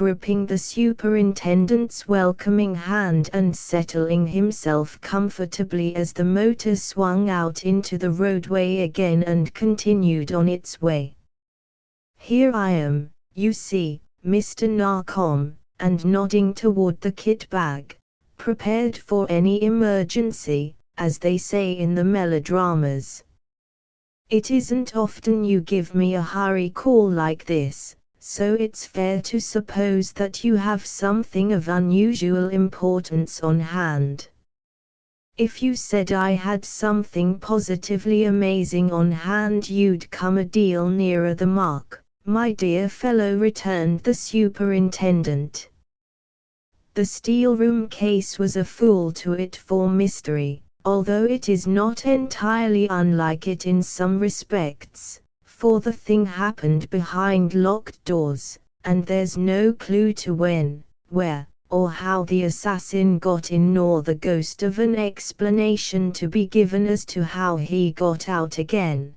gripping the superintendent's welcoming hand and settling himself comfortably as the motor swung out into the roadway again and continued on its way. "Here I am, you see, Mr. Narkom," and nodding toward the kit bag, "prepared for any emergency, as they say in the melodramas. It isn't often you give me a hurry call like this, so it's fair to suppose that you have something of unusual importance on hand. If you said I had something positively amazing on hand, you'd come a deal nearer the mark, my dear fellow," returned the superintendent. The steelroom case was a fool to it for mystery, although it is not entirely unlike it in some respects, for the thing happened behind locked doors, and there's no clue to when, where, or how the assassin got in, nor the ghost of an explanation to be given as to how he got out again.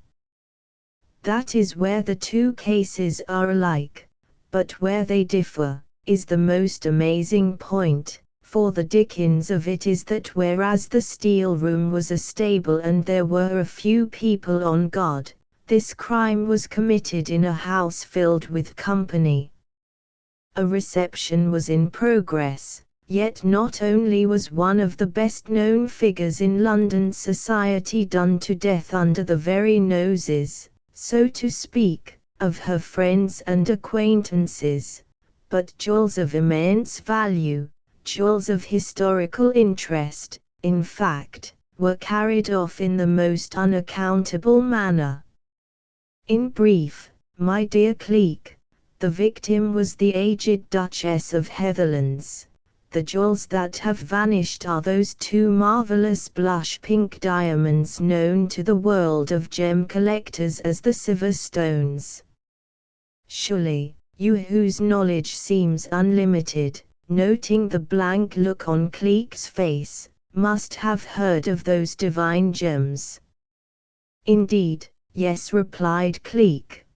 That is where the two cases are alike, but where they differ is the most amazing point, for the dickens of it is that whereas the steel room was a stable and there were a few people on guard, this crime was committed in a house filled with company. A reception was in progress, yet not only was one of the best-known figures in London society done to death under the very noses, so to speak, of her friends and acquaintances, but jewels of immense value, jewels of historical interest, in fact, were carried off in the most unaccountable manner. In brief, my dear Cleek, the victim was the aged Duchess of Heatherlands. The jewels that have vanished are those two marvelous blush-pink diamonds known to the world of gem collectors as the Silver Stones. Surely, you whose knowledge seems unlimited, noting the blank look on Cleek's face, must have heard of those divine gems. "Indeed, yes," replied Cleek.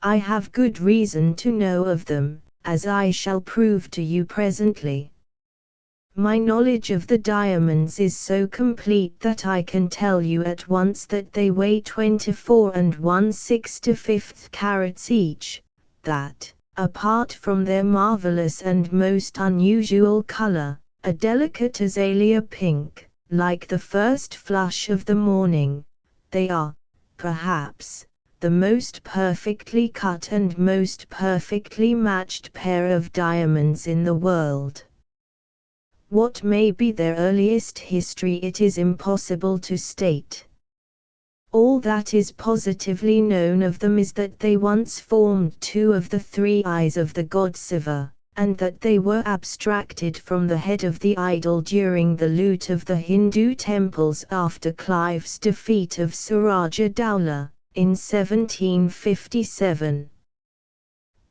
"I have good reason to know of them, as I shall prove to you presently. My knowledge of the diamonds is so complete that I can tell you at once that they weigh 24 1/65 carats each, that, apart from their marvelous and most unusual color, a delicate azalea pink, like the first flush of the morning, they are, perhaps, the most perfectly cut and most perfectly matched pair of diamonds in the world. What may be their earliest history it is impossible to state. All that is positively known of them is that they once formed two of the three eyes of the god Shiva, and that they were abstracted from the head of the idol during the loot of the Hindu temples after Clive's defeat of Suraja Dowla, in 1757.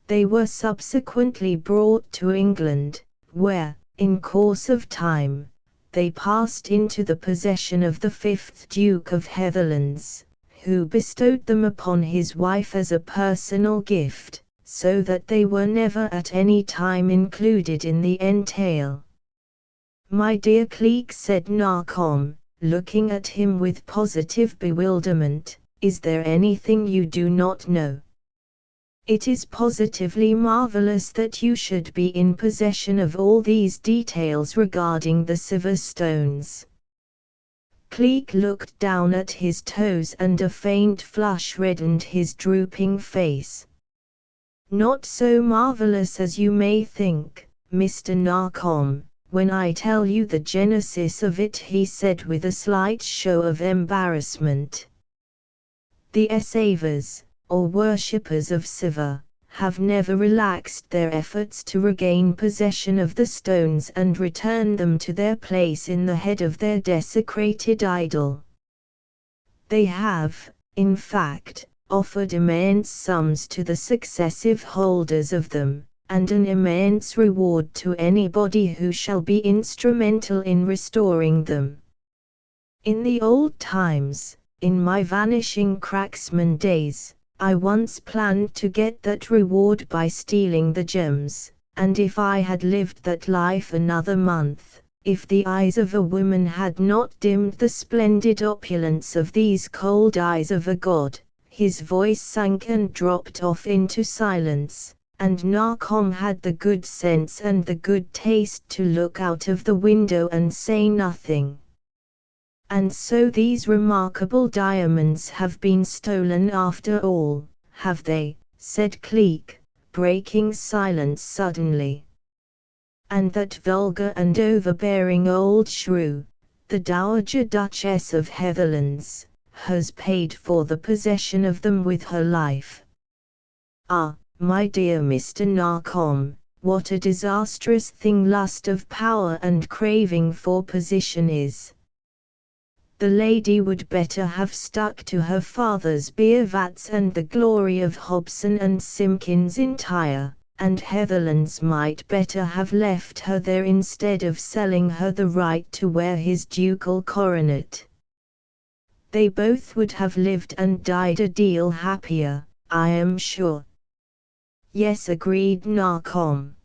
They were subsequently brought to England, where, in course of time, they passed into the possession of the 5th Duke of Heatherlands, who bestowed them upon his wife as a personal gift, so that they were never at any time included in the entail. "My dear Cleek," said Narkom, looking at him with positive bewilderment, "is there anything you do not know? It is positively marvelous that you should be in possession of all these details regarding the Silver Stones." Cleek looked down at his toes and a faint flush reddened his drooping face. "Not so marvelous as you may think, Mr. Narkom, when I tell you the genesis of it," he said with a slight show of embarrassment. "The Asavas, or worshippers of Shiva, have never relaxed their efforts to regain possession of the stones and return them to their place in the head of their desecrated idol. They have, in fact, offered immense sums to the successive holders of them, and an immense reward to anybody who shall be instrumental in restoring them. In the old times, in my vanishing cracksman days, I once planned to get that reward by stealing the gems, and if I had lived that life another month, if the eyes of a woman had not dimmed the splendid opulence of these cold eyes of a god, his voice sank and dropped off into silence, and Narkom had the good sense and the good taste to look out of the window and say nothing. And so these remarkable diamonds have been stolen after all, have they? Said Cleek, breaking silence suddenly. And that vulgar and overbearing old shrew, the Dowager Duchess of Heatherlands, has paid for the possession of them with her life. Ah, my dear Mr. Narkom, what a disastrous thing lust of power and craving for position is. The lady would better have stuck to her father's beer vats and the glory of Hobson and Simpkins entire, and Heatherlands might better have left her there instead of selling her the right to wear his ducal coronet. They both would have lived and died a deal happier, I am sure. Yes, agreed Narkom.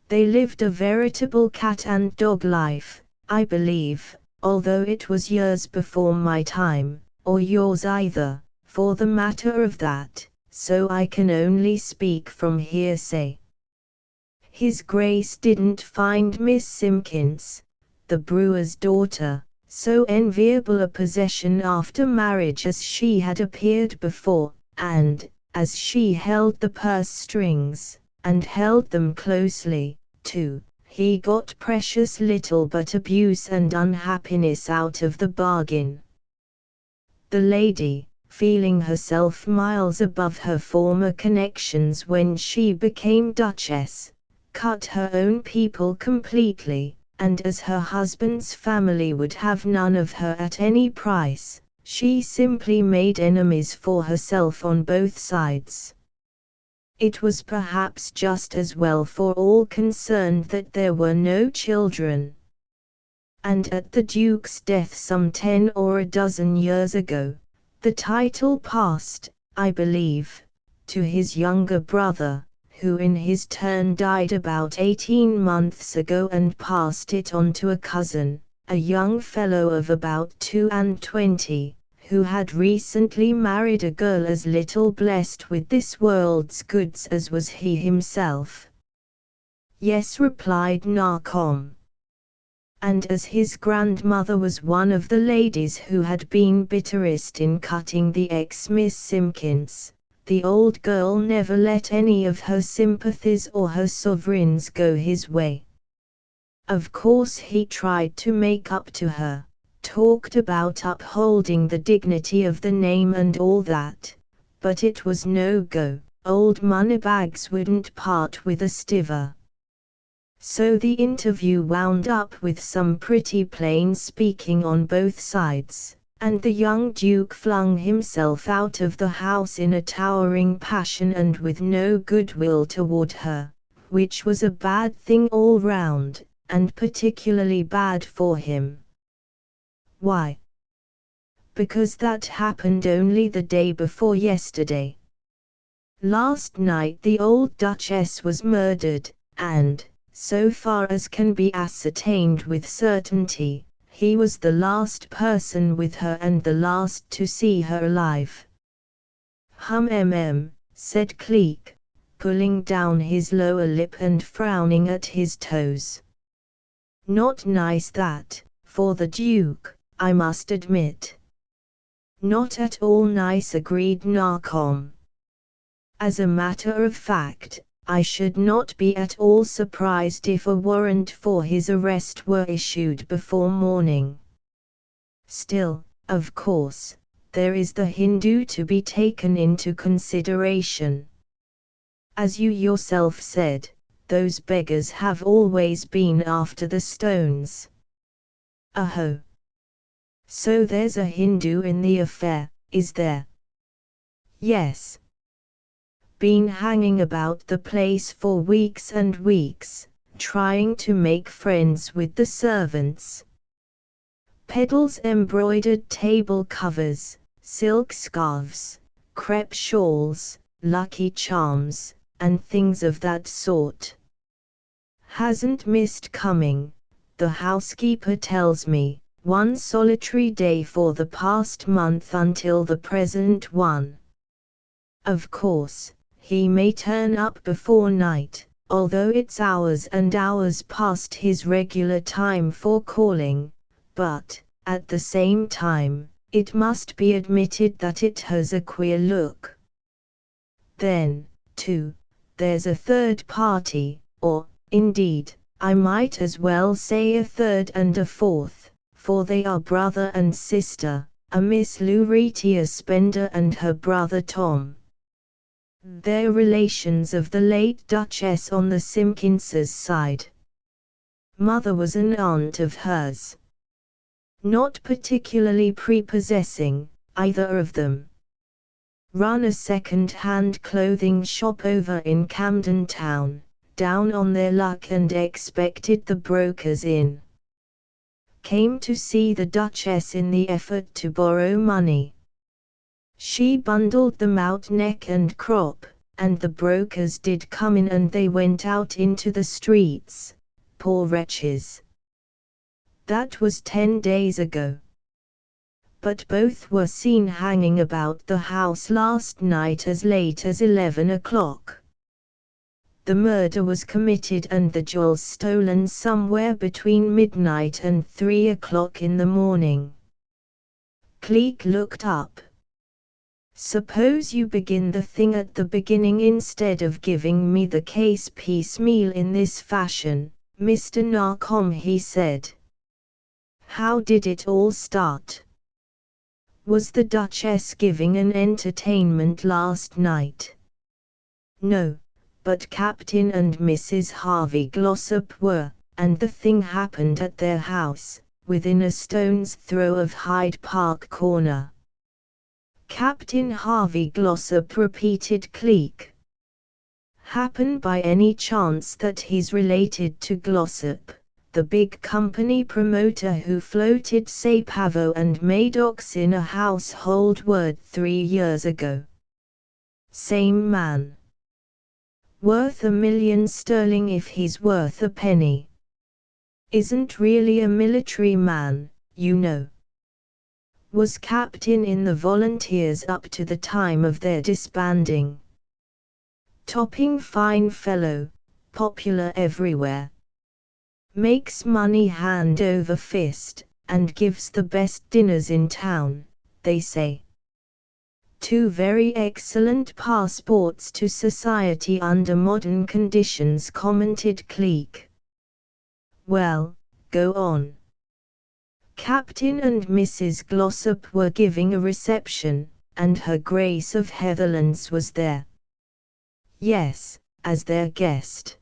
They lived a veritable cat and dog life, I believe, although it was years before my time, or yours either, for the matter of that, so I can only speak from hearsay. His Grace didn't find Miss Simpkins, the brewer's daughter, so enviable a possession after marriage as she had appeared before, and, as she held the purse strings, and held them closely, too, he got precious little but abuse and unhappiness out of the bargain. The lady, feeling herself miles above her former connections when she became Duchess, cut her own people completely, and as her husband's family would have none of her at any price, she simply made enemies for herself on both sides. It was perhaps just as well for all concerned that there were no children. And at the Duke's death some 10 or a dozen years ago, the title passed, I believe, to his younger brother, who in his turn died about 18 months ago and passed it on to a cousin, a young fellow of about 22, who had recently married a girl as little blessed with this world's goods as was he himself. Yes, replied Narkom. And as his grandmother was one of the ladies who had been bitterest in cutting the ex-Miss Simpkins, the old girl never let any of her sympathies or her sovereigns go his way. Of course he tried to make up to her, talked about upholding the dignity of the name and all that, but it was no go, old Moneybags wouldn't part with a stiver. So the interview wound up with some pretty plain speaking on both sides, and the young Duke flung himself out of the house in a towering passion and with no goodwill toward her, which was a bad thing all round, and particularly bad for him. Why? Because that happened only the day before yesterday. Last night the old Duchess was murdered, and, so far as can be ascertained with certainty, he was the last person with her and the last to see her alive. Said Cleek, pulling down his lower lip and frowning at his toes. Not nice that, for the Duke, I must admit. Not at all nice, agreed Narkom. As a matter of fact, I should not be at all surprised if a warrant for his arrest were issued before morning. Still, of course, there is the Hindu to be taken into consideration. As you yourself said, those beggars have always been after the stones. Aho! So there's a Hindu in the affair, is there? Yes. Been hanging about the place for weeks and weeks, trying to make friends with the servants. Peddles embroidered table covers, silk scarves, crepe shawls, lucky charms, and things of that sort. Hasn't missed coming, the housekeeper tells me, one solitary day for the past month until the present one. Of course, he may turn up before night, although it's hours and hours past his regular time for calling, but, at the same time, it must be admitted that it has a queer look. Then, too, there's a third party, or, indeed, I might as well say a third and a fourth, for they are brother and sister, a Miss Lucretia Spender and her brother Tom. They're relations of the late Duchess on the Simpkinses' side. Mother was an aunt of hers. Not particularly prepossessing, either of them. Run a second-hand clothing shop over in Camden Town, down on their luck and expected the brokers in. Came to see the Duchess in the effort to borrow money. She bundled them out neck and crop, and the brokers did come in and they went out into the streets, poor wretches. That was 10 days ago. But both were seen hanging about the house last night as late as 11 o'clock. The murder was committed and the jewels stolen somewhere between midnight and 3 o'clock in the morning. Cleek looked up. Suppose you begin the thing at the beginning instead of giving me the case piecemeal in this fashion, Mr. Narkom, he said. How did it all start? Was the Duchess giving an entertainment last night? No, but Captain and Mrs. Harvey Glossop were, and the thing happened at their house, within a stone's throw of Hyde Park Corner. Captain Harvey Glossop, repeated Cleek. Happen by any chance that he's related to Glossop, the big company promoter who floated Say Pavo and Maddox in a household word 3 years ago? Same man. Worth £1 million sterling if he's worth a penny. Isn't really a military man, you know. Was captain in the volunteers up to the time of their disbanding. Topping fine fellow, popular everywhere. Makes money hand over fist, and gives the best dinners in town, they say. 2 very excellent passports to society under modern conditions, commented Cleek. Well, go on. Captain and Mrs. Glossop were giving a reception, and Her Grace of Heatherlands was there. Yes, as their guest.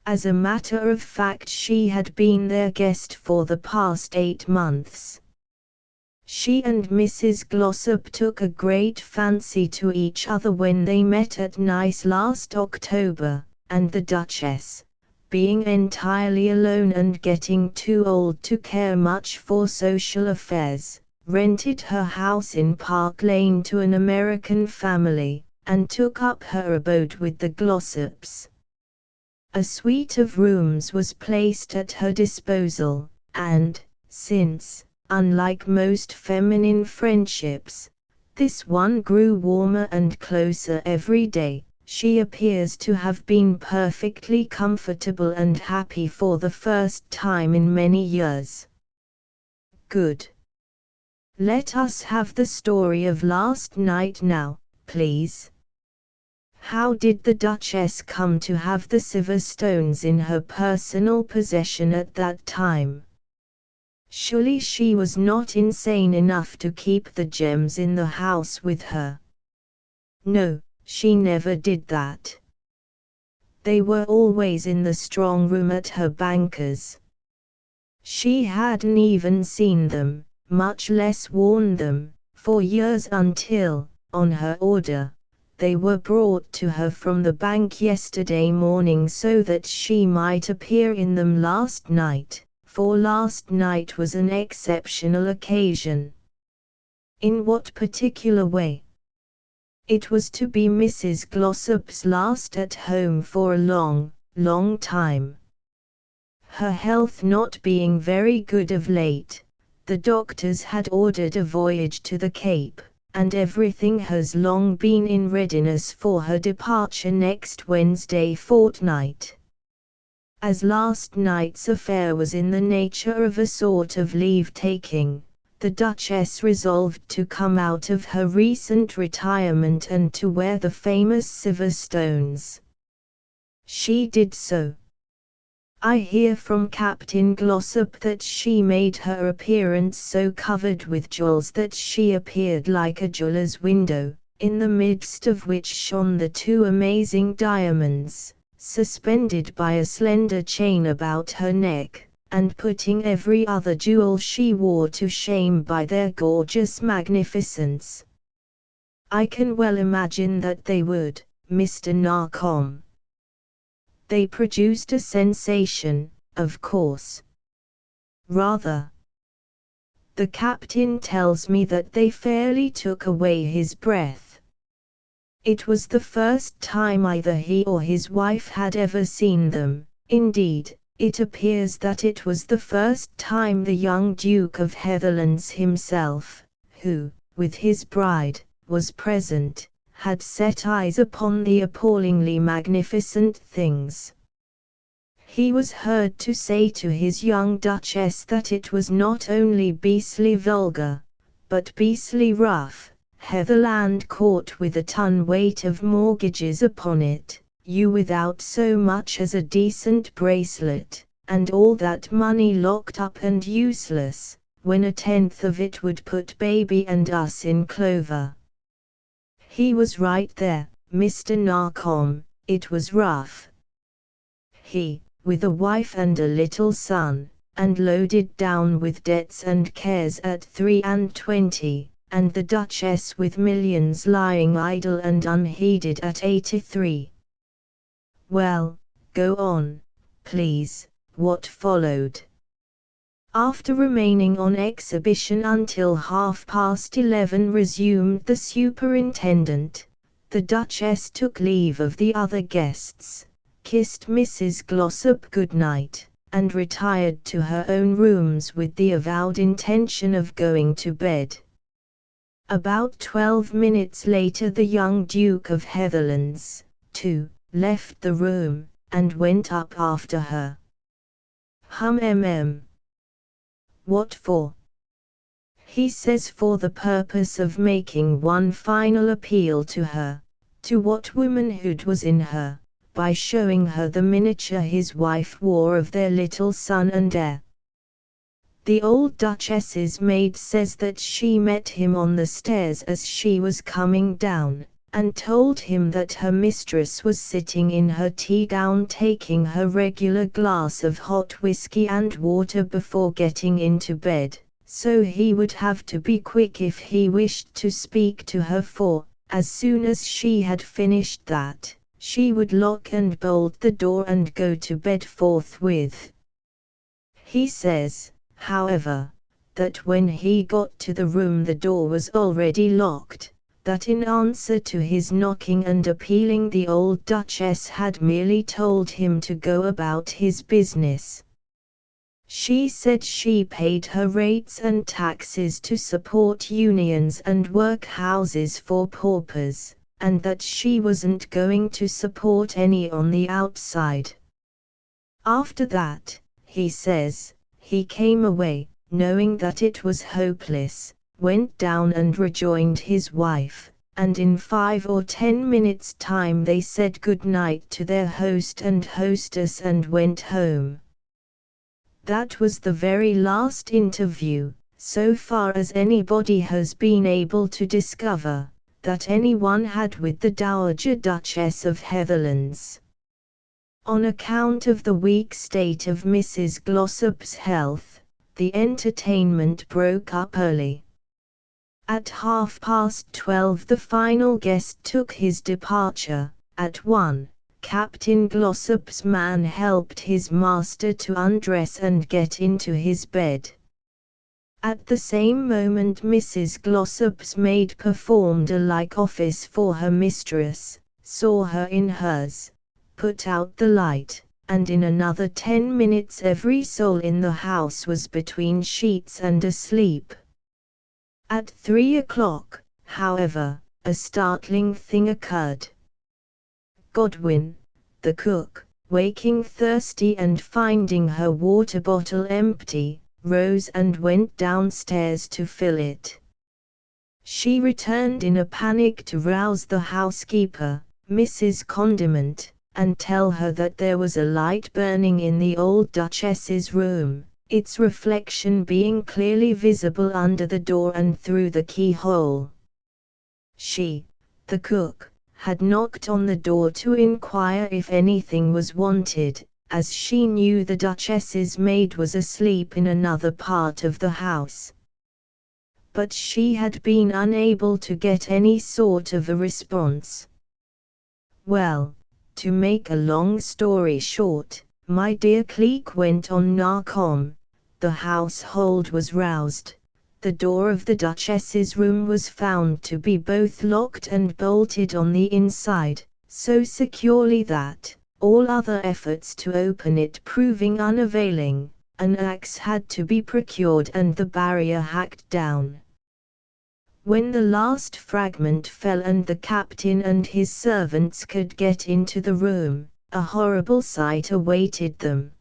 As a matter of fact, she had been their guest for the past 8 months. She and Mrs. Glossop took a great fancy to each other when they met at Nice last October, and the Duchess, being entirely alone and getting too old to care much for social affairs, rented her house in Park Lane to an American family, and took up her abode with the Glossops. A suite of rooms was placed at her disposal, and, since, unlike most feminine friendships, this one grew warmer and closer every day, she appears to have been perfectly comfortable and happy for the first time in many years. Good. Let us have the story of last night now, please. How did the Duchess come to have the silver stones in her personal possession at that time? Surely she was not insane enough to keep the gems in the house with her. No, she never did that. They were always in the strong room at her banker's. She hadn't even seen them, much less worn them, for years until, on her order, they were brought to her from the bank yesterday morning so that she might appear in them last night, for last night was an exceptional occasion. In what particular way? It was to be Mrs. Glossop's last at home for a long, long time. Her health not being very good of late, the doctors had ordered a voyage to the Cape, and everything has long been in readiness for her departure next Wednesday fortnight. As last night's affair was in the nature of a sort of leave-taking, the Duchess resolved to come out of her recent retirement and to wear the famous silver stones. She did so. I hear from Captain Glossop that she made her appearance so covered with jewels that she appeared like a jeweller's window, in the midst of which shone the two amazing diamonds, suspended by a slender chain about her neck, and putting every other jewel she wore to shame by their gorgeous magnificence. I can well imagine that they would, Mr. Narkom. They produced a sensation, of course. Rather. The captain tells me that they fairly took away his breath. It was the first time either he or his wife had ever seen them. Indeed, it appears that it was the first time the young Duke of Heatherlands himself, who, with his bride, was present, had set eyes upon the appallingly magnificent things. He was heard to say to his young Duchess that it was not only beastly vulgar, but beastly rough, Heatherland Court with a ton weight of mortgages upon it, you without so much as a decent bracelet, and all that money locked up and useless, when a tenth of it would put baby and us in clover. He was right there, Mr. Narkom, it was rough. He, with a wife and a little son, and loaded down with debts and cares at 23, and the Duchess with millions lying idle and unheeded at 83. Well, go on, please, what followed? After remaining on exhibition until 11:30, resumed the superintendent, the Duchess took leave of the other guests, kissed Mrs. Glossop good night, and retired to her own rooms with the avowed intention of going to bed. About 12 minutes later the young Duke of Heatherlands, too, left the room, and went up after her. What for? He says for the purpose of making one final appeal to her, to what womanhood was in her, by showing her the miniature his wife wore of their little son and heir. The old Duchess's maid says that she met him on the stairs as she was coming down, and told him that her mistress was sitting in her tea gown taking her regular glass of hot whiskey and water before getting into bed, so he would have to be quick if he wished to speak to her, for, as soon as she had finished that, she would lock and bolt the door and go to bed forthwith. He says, however, that when he got to the room the door was already locked, that in answer to his knocking and appealing the old Duchess had merely told him to go about his business. She said she paid her rates and taxes to support unions and workhouses for paupers, and that she wasn't going to support any on the outside. After that, he says, he came away, knowing that it was hopeless, went down and rejoined his wife, and in 5 or 10 minutes' time they said good night to their host and hostess and went home. That was the very last interview, so far as anybody has been able to discover, that anyone had with the Dowager Duchess of Heatherlands. On account of the weak state of Mrs. Glossop's health, the entertainment broke up early. At 12:30 the final guest took his departure. At 1, Captain Glossop's man helped his master to undress and get into his bed. At the same moment Mrs. Glossop's maid performed a like office for her mistress, saw her in hers, put out the light, and in another 10 minutes every soul in the house was between sheets and asleep. At 3 o'clock, however, a startling thing occurred. Godwin, the cook, waking thirsty and finding her water bottle empty, rose and went downstairs to fill it. She returned in a panic to rouse the housekeeper, Mrs. Condiment, and tell her that there was a light burning in the old Duchess's room, its reflection being clearly visible under the door and through the keyhole. She, the cook, had knocked on the door to inquire if anything was wanted, as she knew the Duchess's maid was asleep in another part of the house. But she had been unable to get any sort of a response. Well, to make a long story short, my dear Cleek went on Narcom. The household was roused. The door of the Duchess's room was found to be both locked and bolted on the inside, so securely that, all other efforts to open it proving unavailing, an axe had to be procured and the barrier hacked down. When the last fragment fell and the captain and his servants could get into the room, a horrible sight awaited them.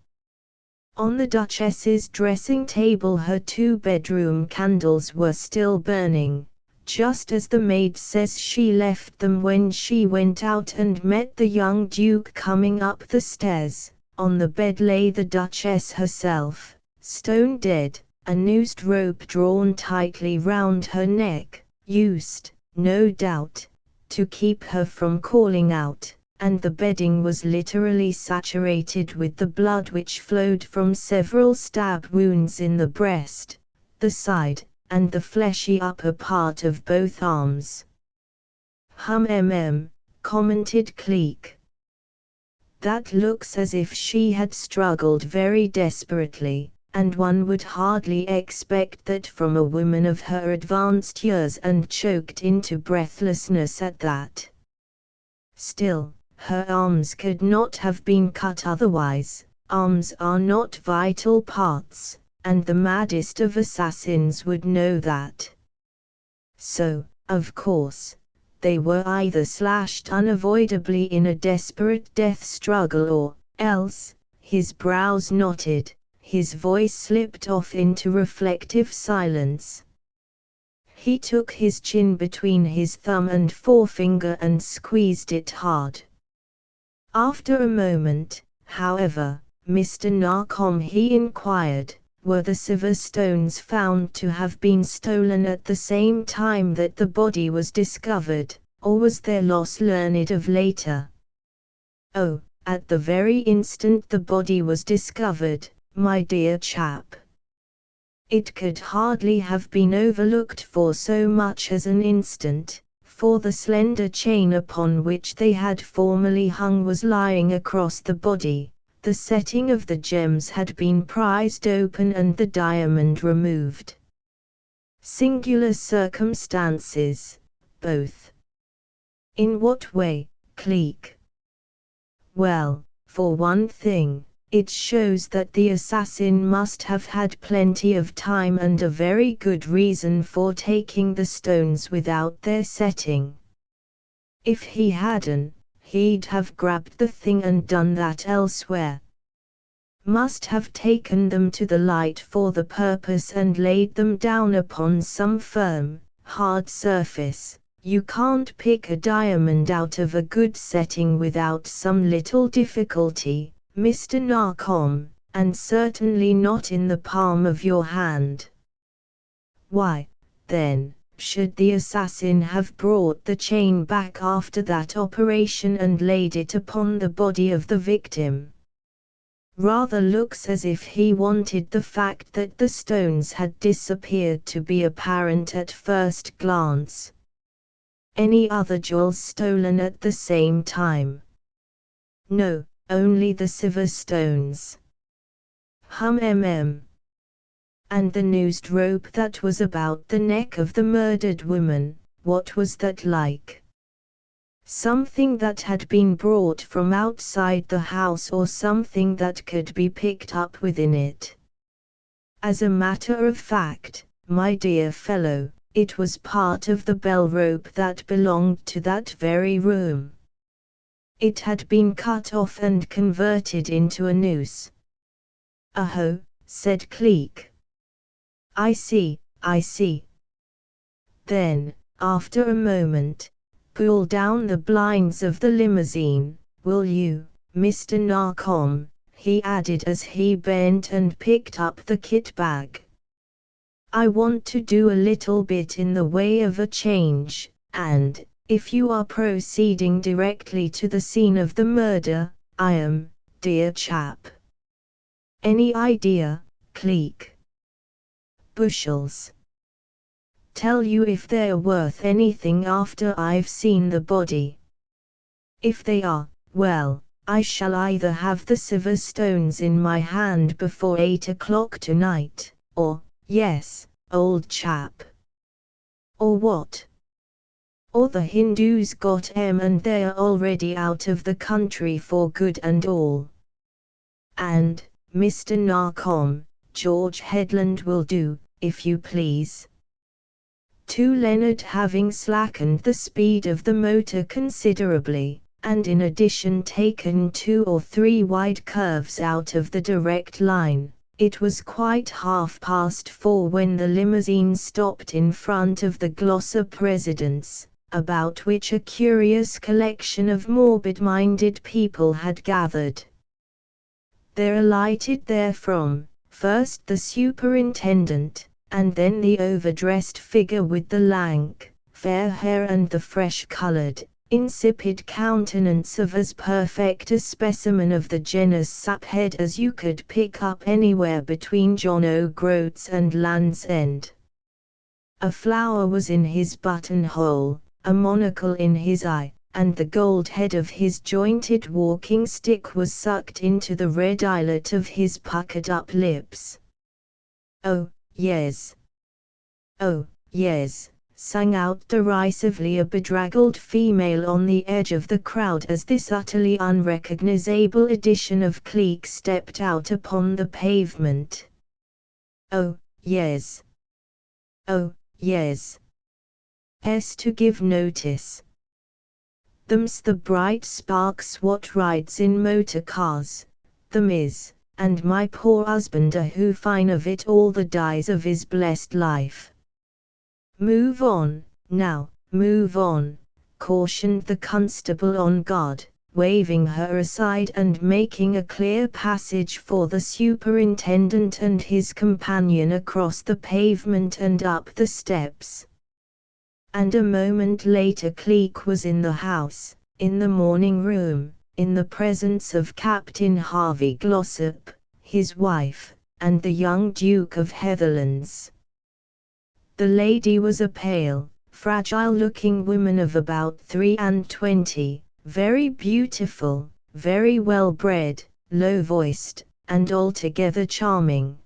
On the Duchess's dressing table her 2-bedroom candles were still burning, just as the maid says she left them when she went out and met the young Duke coming up the stairs. On the bed lay the Duchess herself, stone dead, a noosed rope drawn tightly round her neck, used, no doubt, to keep her from calling out, and the bedding was literally saturated with the blood which flowed from several stab wounds in the breast, the side, and the fleshy upper part of both arms. Commented Cleek. That looks as if she had struggled very desperately, and one would hardly expect that from a woman of her advanced years and choked into breathlessness at that. Still, her arms could not have been cut otherwise. Arms are not vital parts, and the maddest of assassins would know that. So, of course, they were either slashed unavoidably in a desperate death struggle or, else, his brows knotted, his voice slipped off into reflective silence. He took his chin between his thumb and forefinger and squeezed it hard. After a moment, however, Mr. Narcombe, he inquired, were the silver stones found to have been stolen at the same time that the body was discovered, or was their loss learned of later? Oh, at the very instant the body was discovered, my dear chap. It could hardly have been overlooked for so much as an instant, for the slender chain upon which they had formerly hung was lying across the body, the setting of the gems had been prized open and the diamond removed. Singular circumstances, both. In what way, Cleek? Well, for one thing, it shows that the assassin must have had plenty of time and a very good reason for taking the stones without their setting. If he hadn't, he'd have grabbed the thing and done that elsewhere. Must have taken them to the light for the purpose and laid them down upon some firm, hard surface. You can't pick a diamond out of a good setting without some little difficulty, Mr. Narcombe, and certainly not in the palm of your hand. Why, then, should the assassin have brought the chain back after that operation and laid it upon the body of the victim? Rather looks as if he wanted the fact that the stones had disappeared to be apparent at first glance. Any other jewels stolen at the same time? No, only the silver stones. And the noosed rope that was about the neck of the murdered woman, what was that like? Something that had been brought from outside the house or something that could be picked up within it? As a matter of fact, my dear fellow, it was part of the bell rope that belonged to that very room. It had been cut off and converted into a noose. "Oh," said Cleek. I see, I see." Then, after a moment, "Pull down the blinds of the limousine, will you, Mr. Narcombe?" he added as he bent and picked up the kit bag. "I want to do a little bit in the way of a change, and, if you are proceeding directly to the scene of the murder, I am, dear chap." "Any idea, Cleek?" "Bushels. Tell you if they're worth anything after I've seen the body. If they are, well, I shall either have the silver stones in my hand before 8 o'clock tonight, or, yes, old chap." "Or what?" "Or the Hindus got 'em and they're already out of the country for good and all. And, Mr. Narcombe, George Headland will do, if you please." Leonard having slackened the speed of the motor considerably, and in addition taken 2 or 3 wide curves out of the direct line, it was quite 4:30 when the limousine stopped in front of the Glossop residence, about which a curious collection of morbid-minded people had gathered. There alighted therefrom, first the superintendent, and then the overdressed figure with the lank, fair hair and the fresh-colored, insipid countenance of as perfect a specimen of the genus saphead as you could pick up anywhere between John O'Groats and Land's End. A flower was in his buttonhole, a monocle in his eye, and the gold head of his jointed walking stick was sucked into the red eyelet of his puckered-up lips. "Oh, yes. Oh, yes," sang out derisively a bedraggled female on the edge of the crowd as this utterly unrecognizable edition of Cleek stepped out upon the pavement. "Oh, yes. Oh, yes. To give notice. Them's the bright sparks what rides in motor cars, them is, and my poor husband who fine of it all the days of his blessed life." "Move on, now, move on," cautioned the constable on guard, waving her aside and making a clear passage for the superintendent and his companion across the pavement and up the steps. And a moment later Cleek was in the house, in the morning room, in the presence of Captain Harvey Glossop, his wife, and the young Duke of Heatherlands. The lady was a pale, fragile-looking woman of about 23, very beautiful, very well-bred, low-voiced, and altogether charming.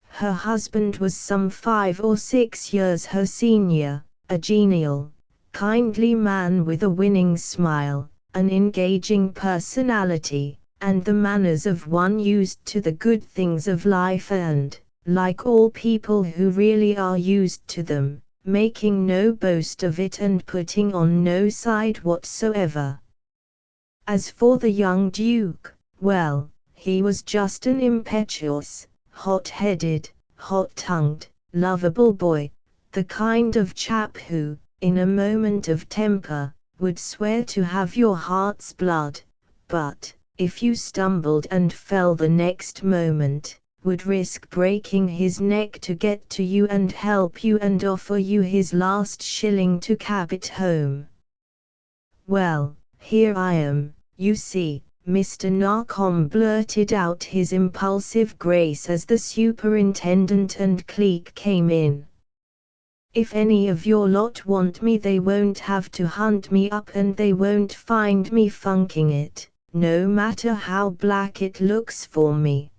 Her husband was some 5 or 6 years her senior, a genial, kindly man with a winning smile, an engaging personality, and the manners of one used to the good things of life and, like all people who really are used to them, making no boast of it and putting on no side whatsoever. As for the young Duke, well, he was just an impetuous, hot-headed, hot-tongued, lovable boy, the kind of chap who, in a moment of temper, would swear to have your heart's blood, but, if you stumbled and fell the next moment, would risk breaking his neck to get to you and help you and offer you his last shilling to cab it home. "Well, here I am, you see," Mr. Narcombe blurted out his impulsive grace as the superintendent and Cleek came in. "If any of your lot want me they won't have to hunt me up and they won't find me funking it, no matter how black it looks for me.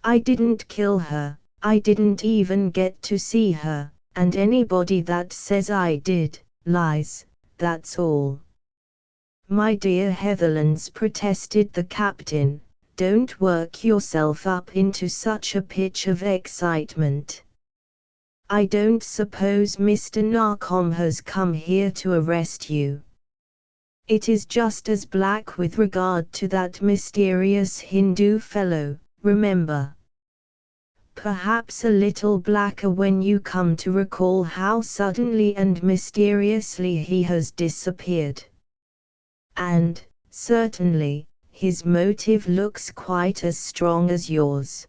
I didn't kill her, I didn't even get to see her, and anybody that says I did, lies, that's all. My dear Heatherlands, protested the captain, don't work yourself up into such a pitch of excitement. I don't suppose Mr. Narkom has come here to arrest you. It is just as black with regard to that mysterious Hindu fellow, remember. Perhaps a little blacker when you come to recall how suddenly and mysteriously he has disappeared. And, certainly, his motive looks quite as strong as yours.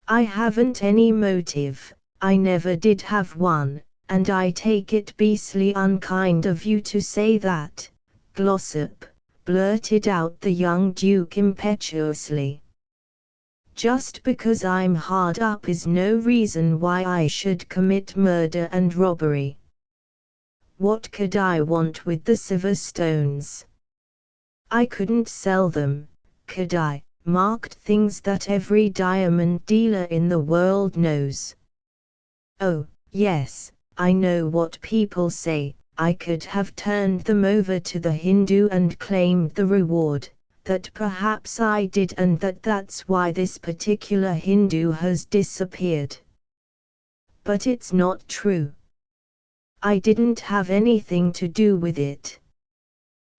I haven't any motive, I never did have one, and I take it beastly unkind of you to say that, Glossop, blurted out the young Duke impetuously. Just because I'm hard up is no reason why I should commit murder and robbery. What could I want with the silver stones? I couldn't sell them, could I? Marked things that every diamond dealer in the world knows. Oh, yes, I know what people say. I could have turned them over to the Hindu and claimed the reward. That perhaps I did, and that's why this particular Hindu has disappeared. But it's not true. I didn't have anything to do with it.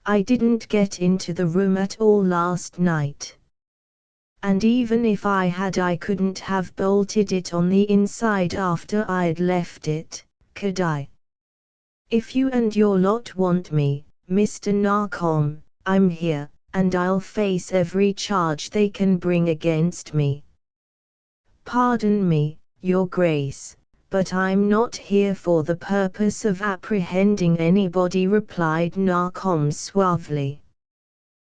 I didn't get into the room at all last night. And even if I had, I couldn't have bolted it on the inside after I'd left it, could I? If you and your lot want me, Mr. Narkom, I'm here, and I'll face every charge they can bring against me. Pardon me, Your Grace, but I'm not here for the purpose of apprehending anybody, replied Narkom suavely.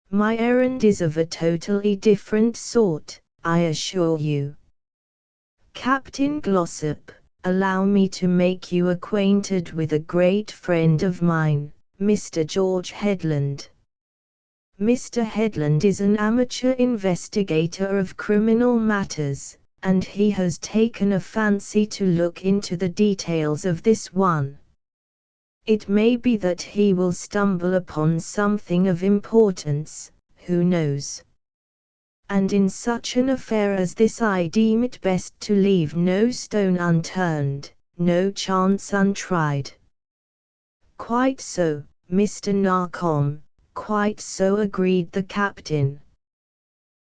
My errand is of a totally different sort, I assure you. Captain Glossop, allow me to make you acquainted with a great friend of mine, Mr. George Headland. Mr. Headland is an amateur investigator of criminal matters, and he has taken a fancy to look into the details of this one. It may be that he will stumble upon something of importance, who knows? And in such an affair as this I deem it best to leave no stone unturned, no chance untried. Quite so, Mr. Narkom. Quite so, agreed the captain.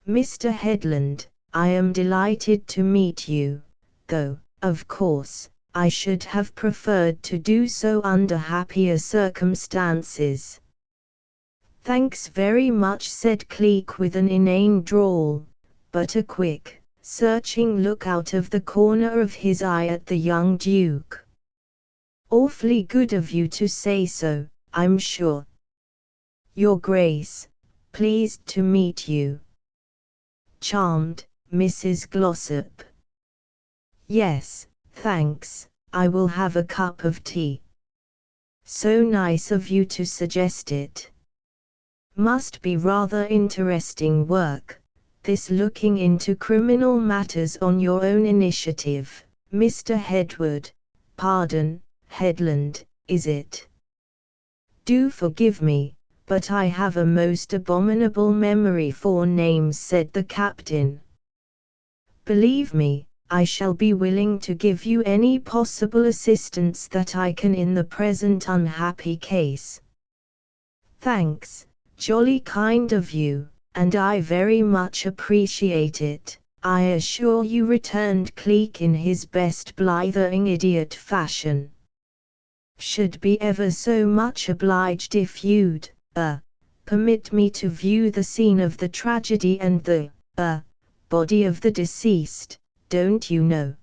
Mr. Headland, I am delighted to meet you, though, of course, I should have preferred to do so under happier circumstances. Thanks very much, said Cleek with an inane drawl, but a quick, searching look out of the corner of his eye at the young Duke. Awfully good of you to say so, I'm sure. Your Grace, pleased to meet you. Charmed, Mrs. Glossop. Yes, thanks, I will have a cup of tea. So nice of you to suggest it. Must be rather interesting work, this looking into criminal matters on your own initiative, Mr. Headland, is it? Do forgive me, but I have a most abominable memory for names, said the captain. Believe me, I shall be willing to give you any possible assistance that I can in the present unhappy case. Thanks, jolly kind of you, and I very much appreciate it, I assure you, returned Cleek in his best blithering idiot fashion. Should be ever so much obliged if you'd, permit me to view the scene of the tragedy and the, body of the deceased, don't you know?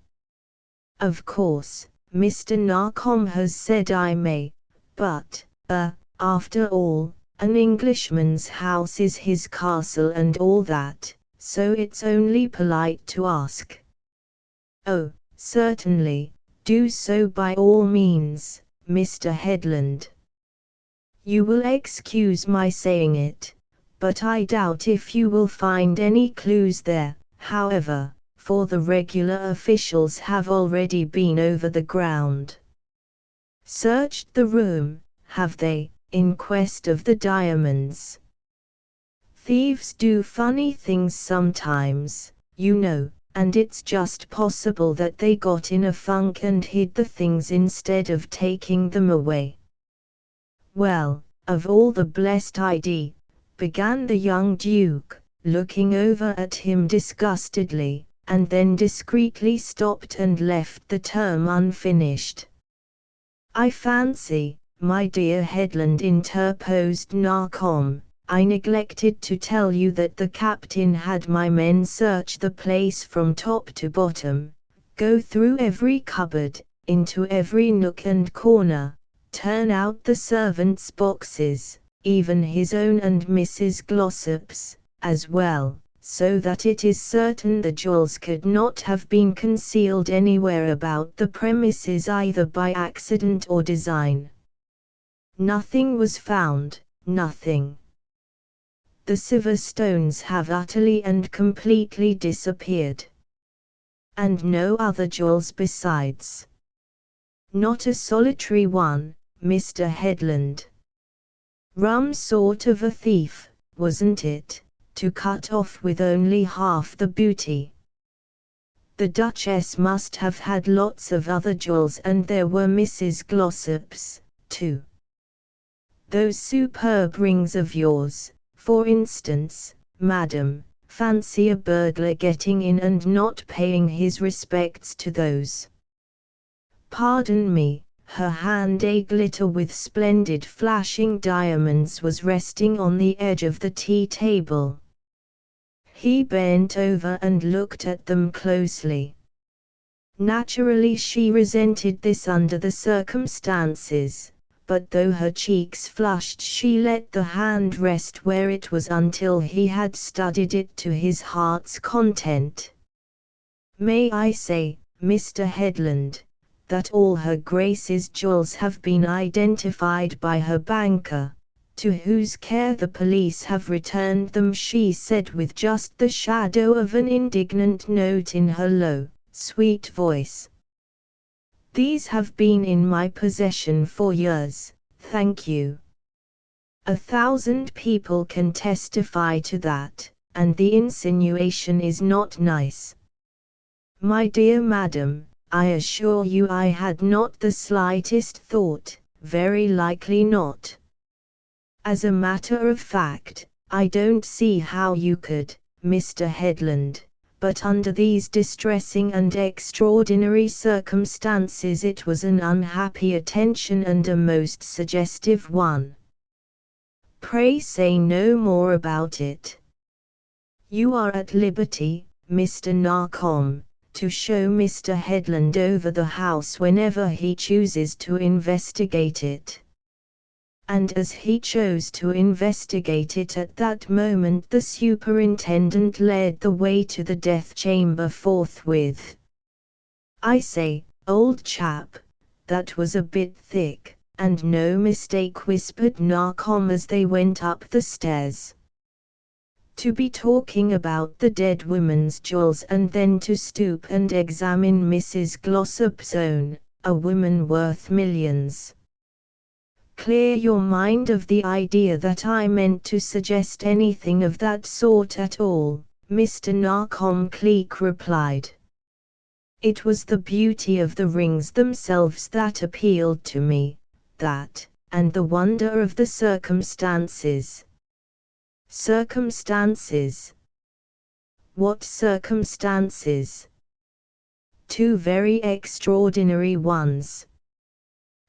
Of course, Mr. Narkom has said I may, but, after all, an Englishman's house is his castle and all that, so it's only polite to ask. Oh, certainly, do so by all means, Mr. Headland. You will excuse my saying it, but I doubt if you will find any clues there, however, for the regular officials have already been over the ground. Searched the room, have they, in quest of the diamonds? Thieves do funny things sometimes, you know, and it's just possible that they got in a funk and hid the things instead of taking them away. Well, of all the blessed idea, began the young Duke, looking over at him disgustedly, and then discreetly stopped and left the term unfinished. I fancy, my dear Headland, interposed Narkom, I neglected to tell you that the captain had my men search the place from top to bottom, go through every cupboard, into every nook and corner, turn out the servants' boxes, even his own and Mrs. Glossop's, as well, so that it is certain the jewels could not have been concealed anywhere about the premises either by accident or design. Nothing was found, nothing. The silver stones have utterly and completely disappeared. And no other jewels besides. Not a solitary one, Mr. Headland. Rum sort of a thief, wasn't it, to cut off with only half the booty? The Duchess must have had lots of other jewels, and there were Mrs. Glossop's, too. Those superb rings of yours, for instance, madam, fancy a burglar getting in and not paying his respects to those. Pardon me, her hand, a glitter with splendid flashing diamonds, was resting on the edge of the tea table. He bent over and looked at them closely. Naturally she resented this under the circumstances, but though her cheeks flushed she let the hand rest where it was until he had studied it to his heart's content. May I say, Mr. Headland, that all her Grace's jewels have been identified by her banker, to whose care the police have returned them, she said with just the shadow of an indignant note in her low, sweet voice. These have been in my possession for years, thank you. 1,000 people can testify to that, and the insinuation is not nice. My dear madam, I assure you I had not the slightest thought, very likely not. As a matter of fact, I don't see how you could, Mr. Headland. But under these distressing and extraordinary circumstances it was an unhappy attention and a most suggestive one. Pray say no more about it. You are at liberty, Mr. Narkom, to show Mr. Headland over the house whenever he chooses to investigate it. And as he chose to investigate it at that moment, the superintendent led the way to the death chamber forthwith. I say, old chap, that was a bit thick, and no mistake, whispered Narkom as they went up the stairs. To be talking about the dead woman's jewels and then to stoop and examine Mrs. Glossop's own, a woman worth millions. Clear your mind of the idea that I meant to suggest anything of that sort at all, Mr. Narkom, Cleek replied. It was the beauty of the rings themselves that appealed to me, that, and the wonder of the circumstances. Circumstances? What circumstances? Two very extraordinary ones.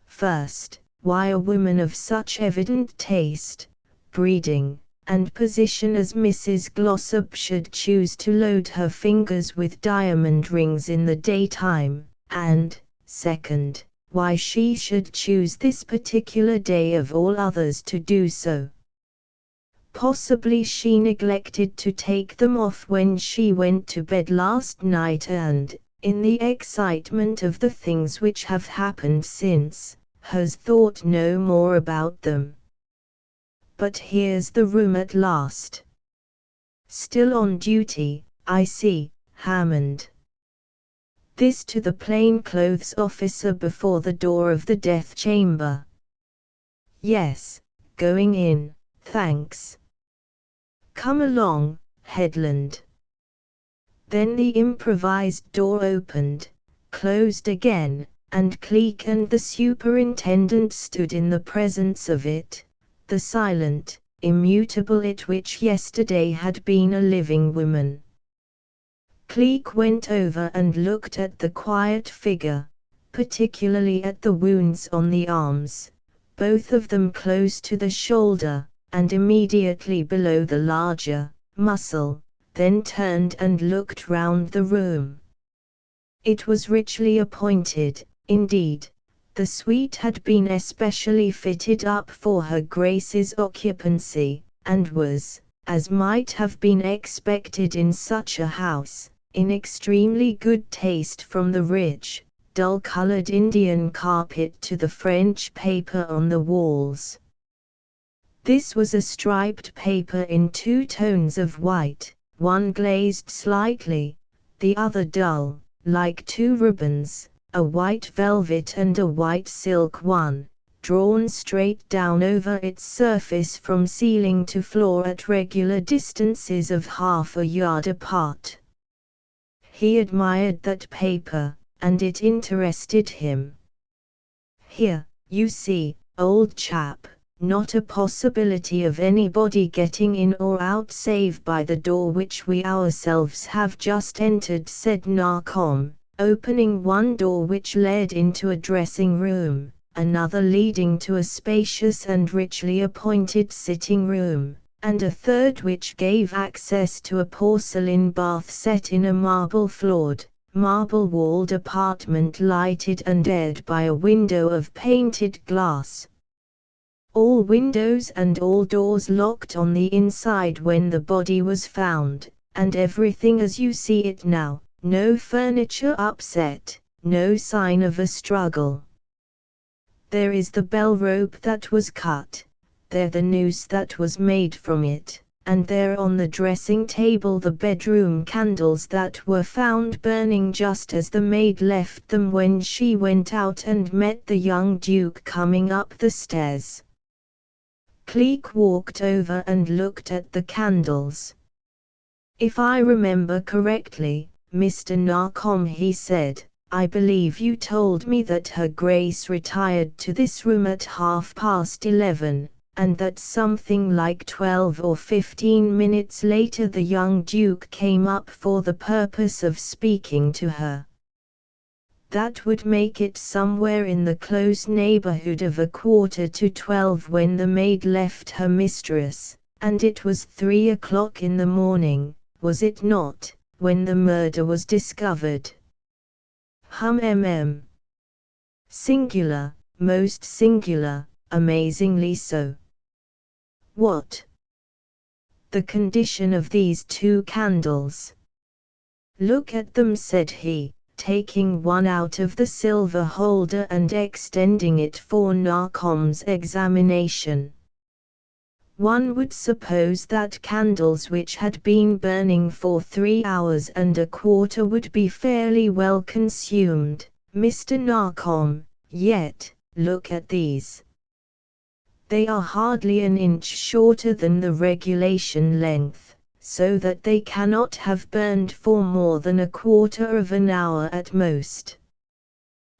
First, why a woman of such evident taste, breeding, and position as Mrs. Glossop should choose to load her fingers with diamond rings in the daytime, and, second, why she should choose this particular day of all others to do so. Possibly she neglected to take them off when she went to bed last night and, in the excitement of the things which have happened since, has thought no more about them. But here's the room at last. Still on duty, I see, Hammond. This to the plainclothes officer before the door of the death chamber. Yes, going in, thanks. Come along, Headland. Then the improvised door opened, closed again, and Cleek and the superintendent stood in the presence of it, the silent, immutable it which yesterday had been a living woman. Cleek went over and looked at the quiet figure, particularly at the wounds on the arms, both of them close to the shoulder, and immediately below the larger muscle, then turned and looked round the room. It was richly appointed, indeed. The suite had been especially fitted up for her Grace's occupancy, and was, as might have been expected in such a house, in extremely good taste from the rich, dull-colored Indian carpet to the French paper on the walls. This was a striped paper in 2 tones of white, one glazed slightly, the other dull, like 2 ribbons, a white velvet and a white silk one, drawn straight down over its surface from ceiling to floor at regular distances of half a yard apart. He admired that paper, and it interested him. Here, you see, old chap, not a possibility of anybody getting in or out save by the door which we ourselves have just entered, said Narkom, opening one door which led into a dressing room, another leading to a spacious and richly appointed sitting room, and a third which gave access to a porcelain bath set in a marble-floored, marble-walled apartment lighted and aired by a window of painted glass. All windows and all doors locked on the inside when the body was found, and everything as you see it now, no furniture upset, no sign of a struggle. There is the bell rope that was cut, there the noose that was made from it, and there on the dressing table the bedroom candles that were found burning just as the maid left them when she went out and met the young Duke coming up the stairs. Cleek walked over and looked at the candles. If I remember correctly, Mr. Narkom, he said, I believe you told me that Her Grace retired to this room at 11:30, and that something like 12 or 15 minutes later the young Duke came up for the purpose of speaking to her. That would make it somewhere in the close neighborhood of 11:45 when the maid left her mistress, and it was 3 o'clock in the morning, was it not, when the murder was discovered? Singular, most singular, amazingly so. What? The condition of these 2 candles. Look at them, said he, taking one out of the silver holder and extending it for Narkom's examination. One would suppose that candles which had been burning for 3 hours and a quarter would be fairly well consumed, Mr. Narkom, yet, look at these. They are hardly an inch shorter than the regulation length, so that they cannot have burned for more than a quarter of an hour at most.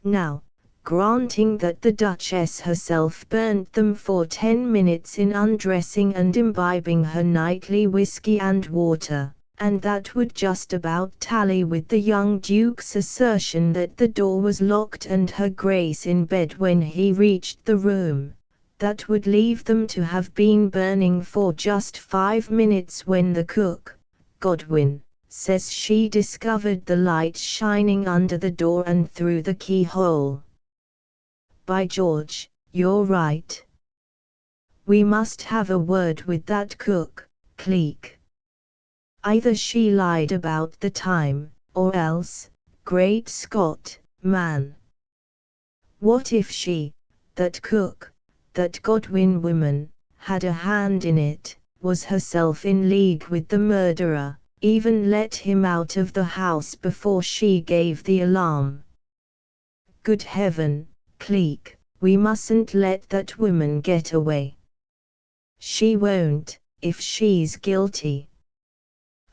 Now, granting that the Duchess herself burnt them for 10 minutes in undressing and imbibing her nightly whiskey and water, and that would just about tally with the young Duke's assertion that the door was locked and Her Grace in bed when he reached the room, that would leave them to have been burning for just 5 minutes when the cook, Godwin, says she discovered the light shining under the door and through the keyhole. By George, you're right. We must have a word with that cook, Cleek. Either she lied about the time, or else, great Scott, man. What if she, that cook, that Godwin woman, had a hand in it, was herself in league with the murderer, even let him out of the house before she gave the alarm. Good heaven, Cleek, we mustn't let that woman get away. She won't, if she's guilty.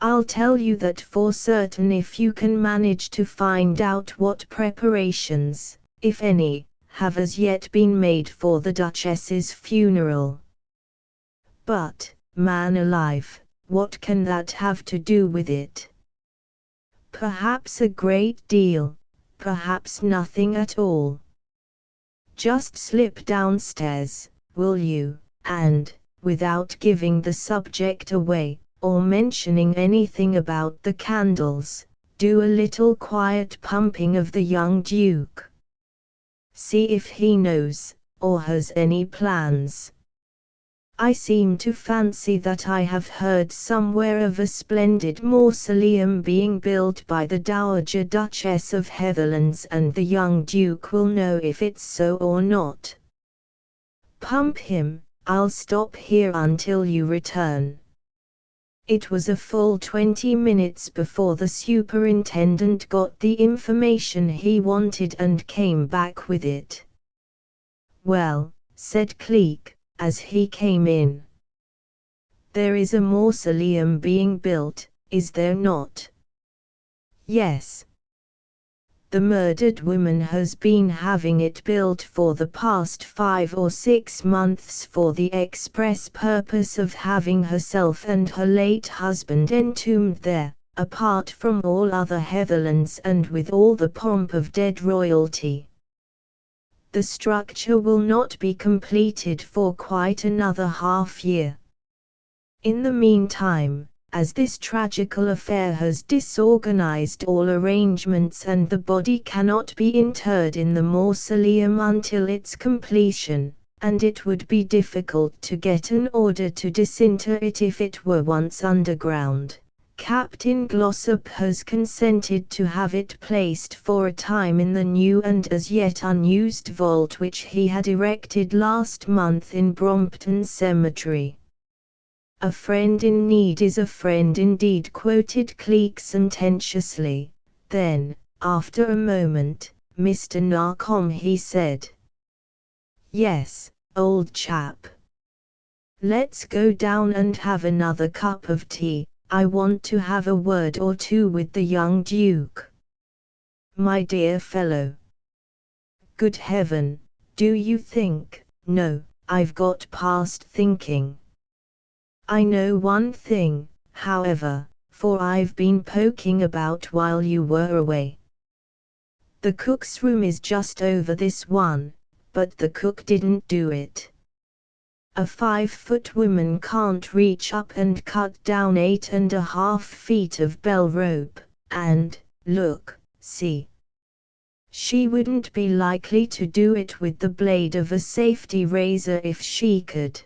I'll tell you that for certain if you can manage to find out what preparations, if any, have as yet been made for the Duchess's funeral. But, man alive, what can that have to do with it? Perhaps a great deal, perhaps nothing at all. Just slip downstairs, will you, and, without giving the subject away, or mentioning anything about the candles, do a little quiet pumping of the young Duke. See if he knows, or has any plans. I seem to fancy that I have heard somewhere of a splendid mausoleum being built by the Dowager Duchess of Heatherlands, and the young Duke will know if it's so or not. Pump him, I'll stop here until you return. It was a full 20 minutes before the superintendent got the information he wanted and came back with it. Well, said Cleek, as he came in. There is a mausoleum being built, is there not? Yes. The murdered woman has been having it built for the past 5 or 6 months for the express purpose of having herself and her late husband entombed there, apart from all other Heatherlands and with all the pomp of dead royalty. The structure will not be completed for quite another half-year. In the meantime, as this tragical affair has disorganized all arrangements and the body cannot be interred in the mausoleum until its completion, and it would be difficult to get an order to disinter it if it were once underground, Captain Glossop has consented to have it placed for a time in the new and as yet unused vault which he had erected last month in Brompton Cemetery. A friend in need is a friend indeed, quoted Cleek sententiously. Then, after a moment, Mr. Narkom, he said. Yes, old chap. Let's go down and have another cup of tea. I want to have a word or two with the young Duke. My dear fellow. Good heaven, do you think? No, I've got past thinking. I know one thing, however, for I've been poking about while you were away. The cook's room is just over this one, but the cook didn't do it. A 5-foot woman can't reach up and cut down 8.5 feet of bell rope, and, look, see. She wouldn't be likely to do it with the blade of a safety razor if she could.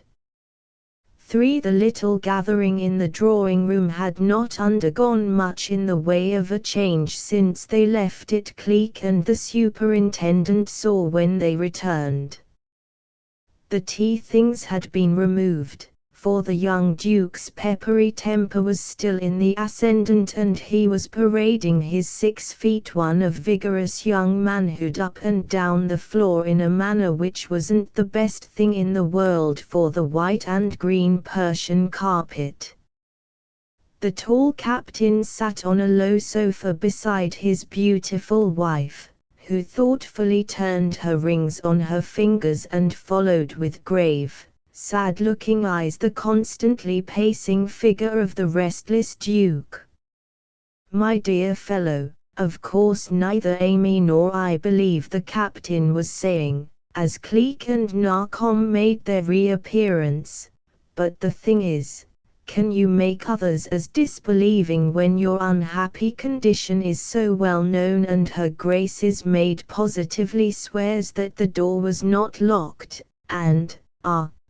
The little gathering in the drawing-room had not undergone much in the way of a change since they left it, Cleek and the superintendent saw when they returned. The tea things had been removed, for the young Duke's peppery temper was still in the ascendant and he was parading his 6'1" of vigorous young manhood up and down the floor in a manner which wasn't the best thing in the world for the white and green Persian carpet. The tall captain sat on a low sofa beside his beautiful wife, who thoughtfully turned her rings on her fingers and followed with grave, sad-looking eyes the constantly pacing figure of the restless Duke. My dear fellow, of course neither Amy nor I believe the captain was saying, as Cleek and Narkom made their reappearance, but the thing is, can you make others as disbelieving when your unhappy condition is so well known? And her Grace's maid positively swears that the door was not locked, and,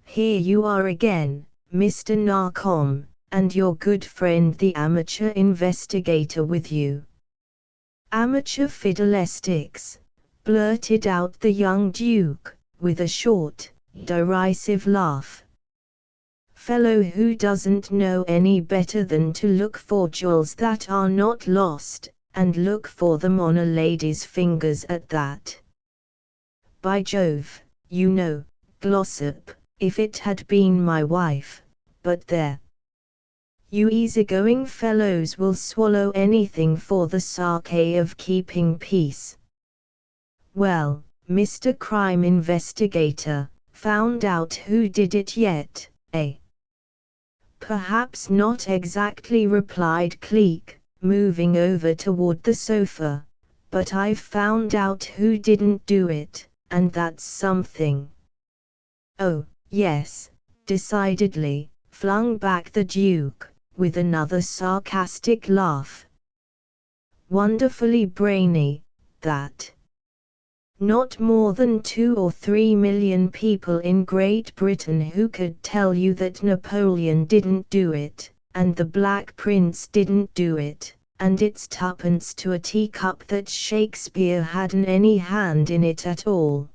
here you are again, Mr. Narkom, and your good friend the amateur investigator with you. Amateur fiddlesticks, blurted out the young Duke, with a short, derisive laugh. fellow who doesn't know any better than to look for jewels that are not lost, and look for them on a lady's fingers at that. By Jove, you know, Glossop, if it had been my wife, but there. You easygoing fellows will swallow anything for the sake of keeping peace. Well, Mr. Crime Investigator, found out who did it yet, eh? Perhaps not exactly, replied Cleek, moving over toward the sofa, but I've found out who didn't do it, and that's something. Oh, yes, decidedly, flung back the Duke, with another sarcastic laugh. Wonderfully brainy, that. Not more than 2 or 3 million people in Great Britain who could tell you that Napoleon didn't do it, and the Black Prince didn't do it, and it's tuppence to a teacup that Shakespeare hadn't any hand in it at all.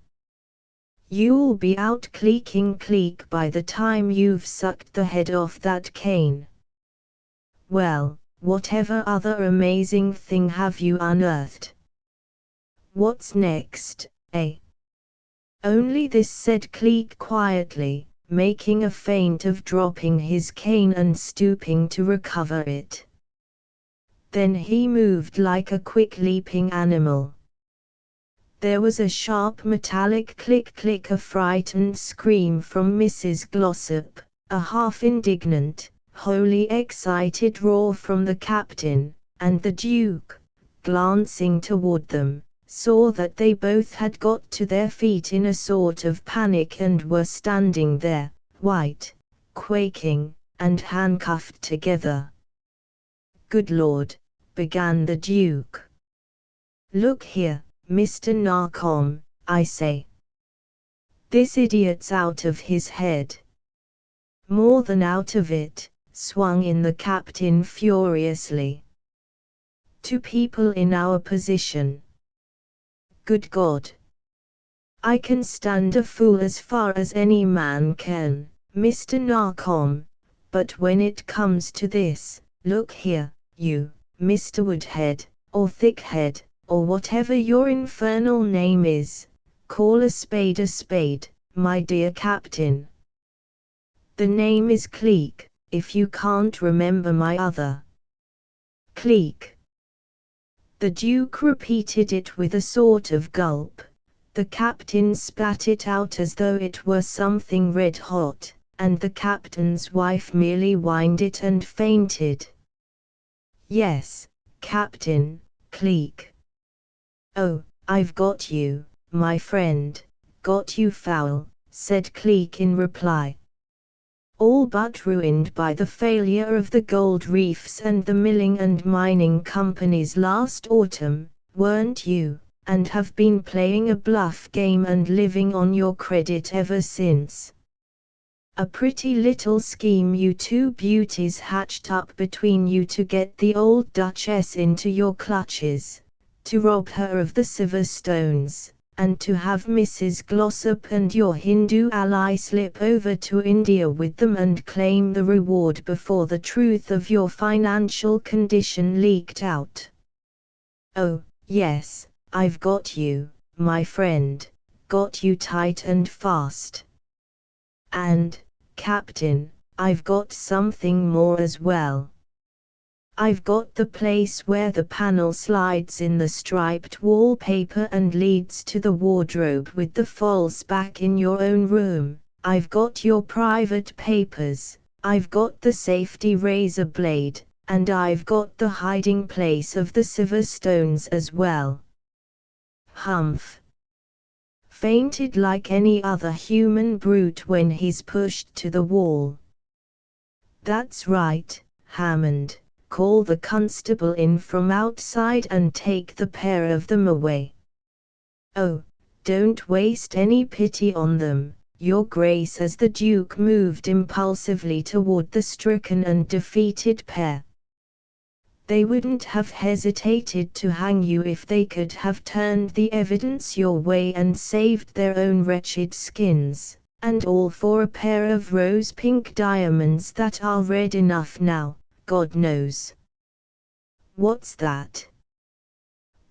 You'll be out cleeking Cleek by the time you've sucked the head off that cane. Well, whatever other amazing thing have you unearthed? What's next, eh? Only this, said Cleek quietly, making a feint of dropping his cane and stooping to recover it. Then he moved like a quick-leaping animal. There was a sharp metallic click-click, a frightened scream from Mrs. Glossop, a half-indignant, wholly excited roar from the captain, and the Duke, glancing toward them, saw that they both had got to their feet in a sort of panic and were standing there, white, quaking, and handcuffed together. Good Lord, began the Duke. Look here, Mr. Narcombe, I say. This idiot's out of his head. More than out of it, swung in the captain furiously. To people in our position. Good God! I can stand a fool as far as any man can, Mr. Narcombe, but when it comes to this, look here, you, Mr. Woodhead, or Thickhead, or whatever your infernal name is, call a spade, my dear captain. The name is Cleek, if you can't remember my other. Cleek. The Duke repeated it with a sort of gulp. The captain spat it out as though it were something red hot, and the captain's wife merely whined it and fainted. Yes, Captain, Cleek. Oh, I've got you, my friend, got you foul, said Cleek in reply. All but ruined by the failure of the gold reefs and the milling and mining companies last autumn, weren't you, and have been playing a bluff game and living on your credit ever since. A pretty little scheme you two beauties hatched up between you to get the old Duchess into your clutches, to rob her of the silver stones, and to have Mrs. Glossop and your Hindu ally slip over to India with them and claim the reward before the truth of your financial condition leaked out. Oh, yes, I've got you, my friend, got you tight and fast. And, Captain, I've got something more as well. I've got the place where the panel slides in the striped wallpaper and leads to the wardrobe with the false back in your own room. I've got your private papers, I've got the safety razor blade, and I've got the hiding place of the silver stones as well. Humph. Fainted like any other human brute when he's pushed to the wall. That's right, Hammond. Call the constable in from outside and take the pair of them away. Oh, don't waste any pity on them, Your Grace, as the Duke moved impulsively toward the stricken and defeated pair. They wouldn't have hesitated to hang you if they could have turned the evidence your way and saved their own wretched skins, And all for a pair of rose-pink diamonds that are red enough now, God knows. What's that?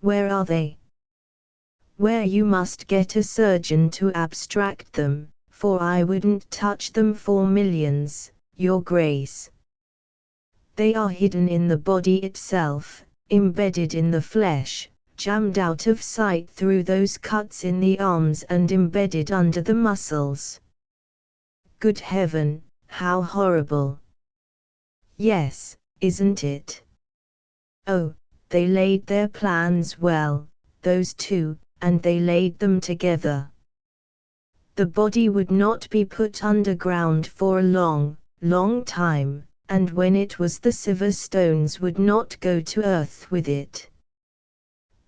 Where are they? Where you must get a surgeon to abstract them, for I wouldn't touch them for millions, Your Grace. They are hidden in the body itself, embedded in the flesh, jammed out of sight through those cuts in the arms and embedded under the muscles. Good heaven, how horrible! Yes, isn't it? Oh, they laid their plans well, those two, and they laid them together. The body would not be put underground for a long, long time, and when it was the silver stones would not go to earth with it.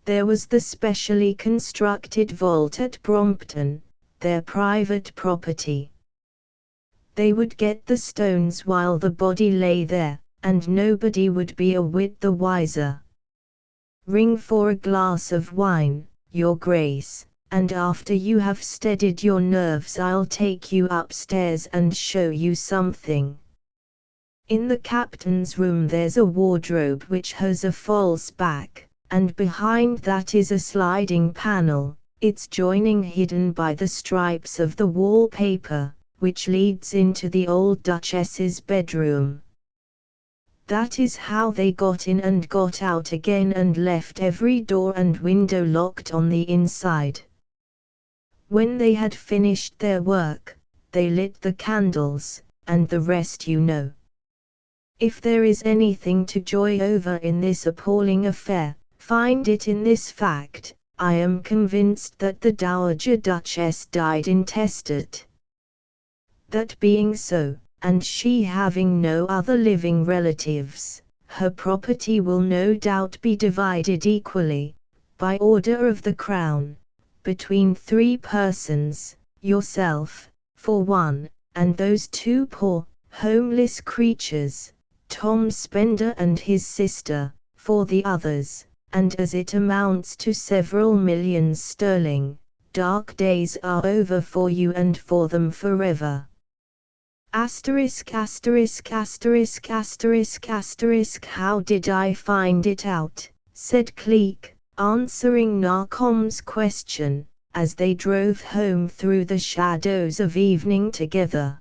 There was the specially constructed vault at Brompton, their private property. They would get the stones while the body lay there, and nobody would be a whit the wiser. Ring for a glass of wine, Your Grace, and after you have steadied your nerves I'll take you upstairs and show you something. In the captain's room there's a wardrobe which has a false back, and behind that is a sliding panel, its joining hidden by the stripes of the wallpaper, which leads into the old Duchess's bedroom. That is how they got in and got out again and left every door and window locked on the inside. When they had finished their work, they lit the candles, and the rest you know. If there is anything to joy over in this appalling affair, find it in this fact: I am convinced that the Dowager Duchess died intestate. That being so, and she having no other living relatives, her property will no doubt be divided equally, by order of the Crown, between 3 persons, yourself, for one, and those 2 poor, homeless creatures, Tom Spender and his sister, for the others, and as it amounts to several millions sterling, dark days are over for you and for them forever. Asterisk asterisk asterisk asterisk asterisk. How did I find it out? Said Cleek, answering Narkom's question, as they drove home through the shadows of evening together.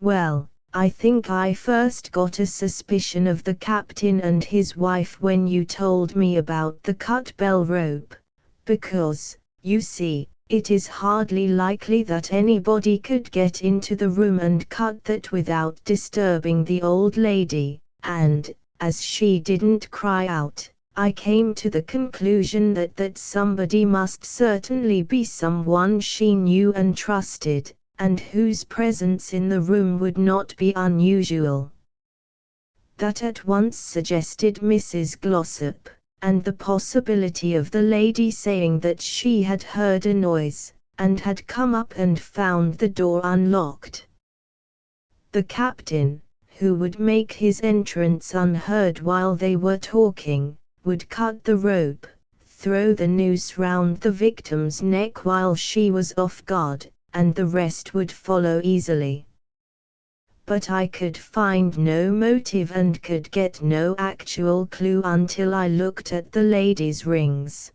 Well, I think I first got a suspicion of the captain and his wife when you told me about the cut bell rope, because, you see, it is hardly likely that anybody could get into the room and cut that without disturbing the old lady, and, as she didn't cry out, I came to the conclusion that somebody must certainly be someone she knew and trusted, and whose presence in the room would not be unusual. That at once suggested Mrs. Glossop, and the possibility of the lady saying that she had heard a noise, and had come up and found the door unlocked. The captain, who would make his entrance unheard while they were talking, would cut the rope, throw the noose round the victim's neck while she was off guard, and the rest would follow easily. But I could find no motive and could get no actual clue until I looked at the lady's rings.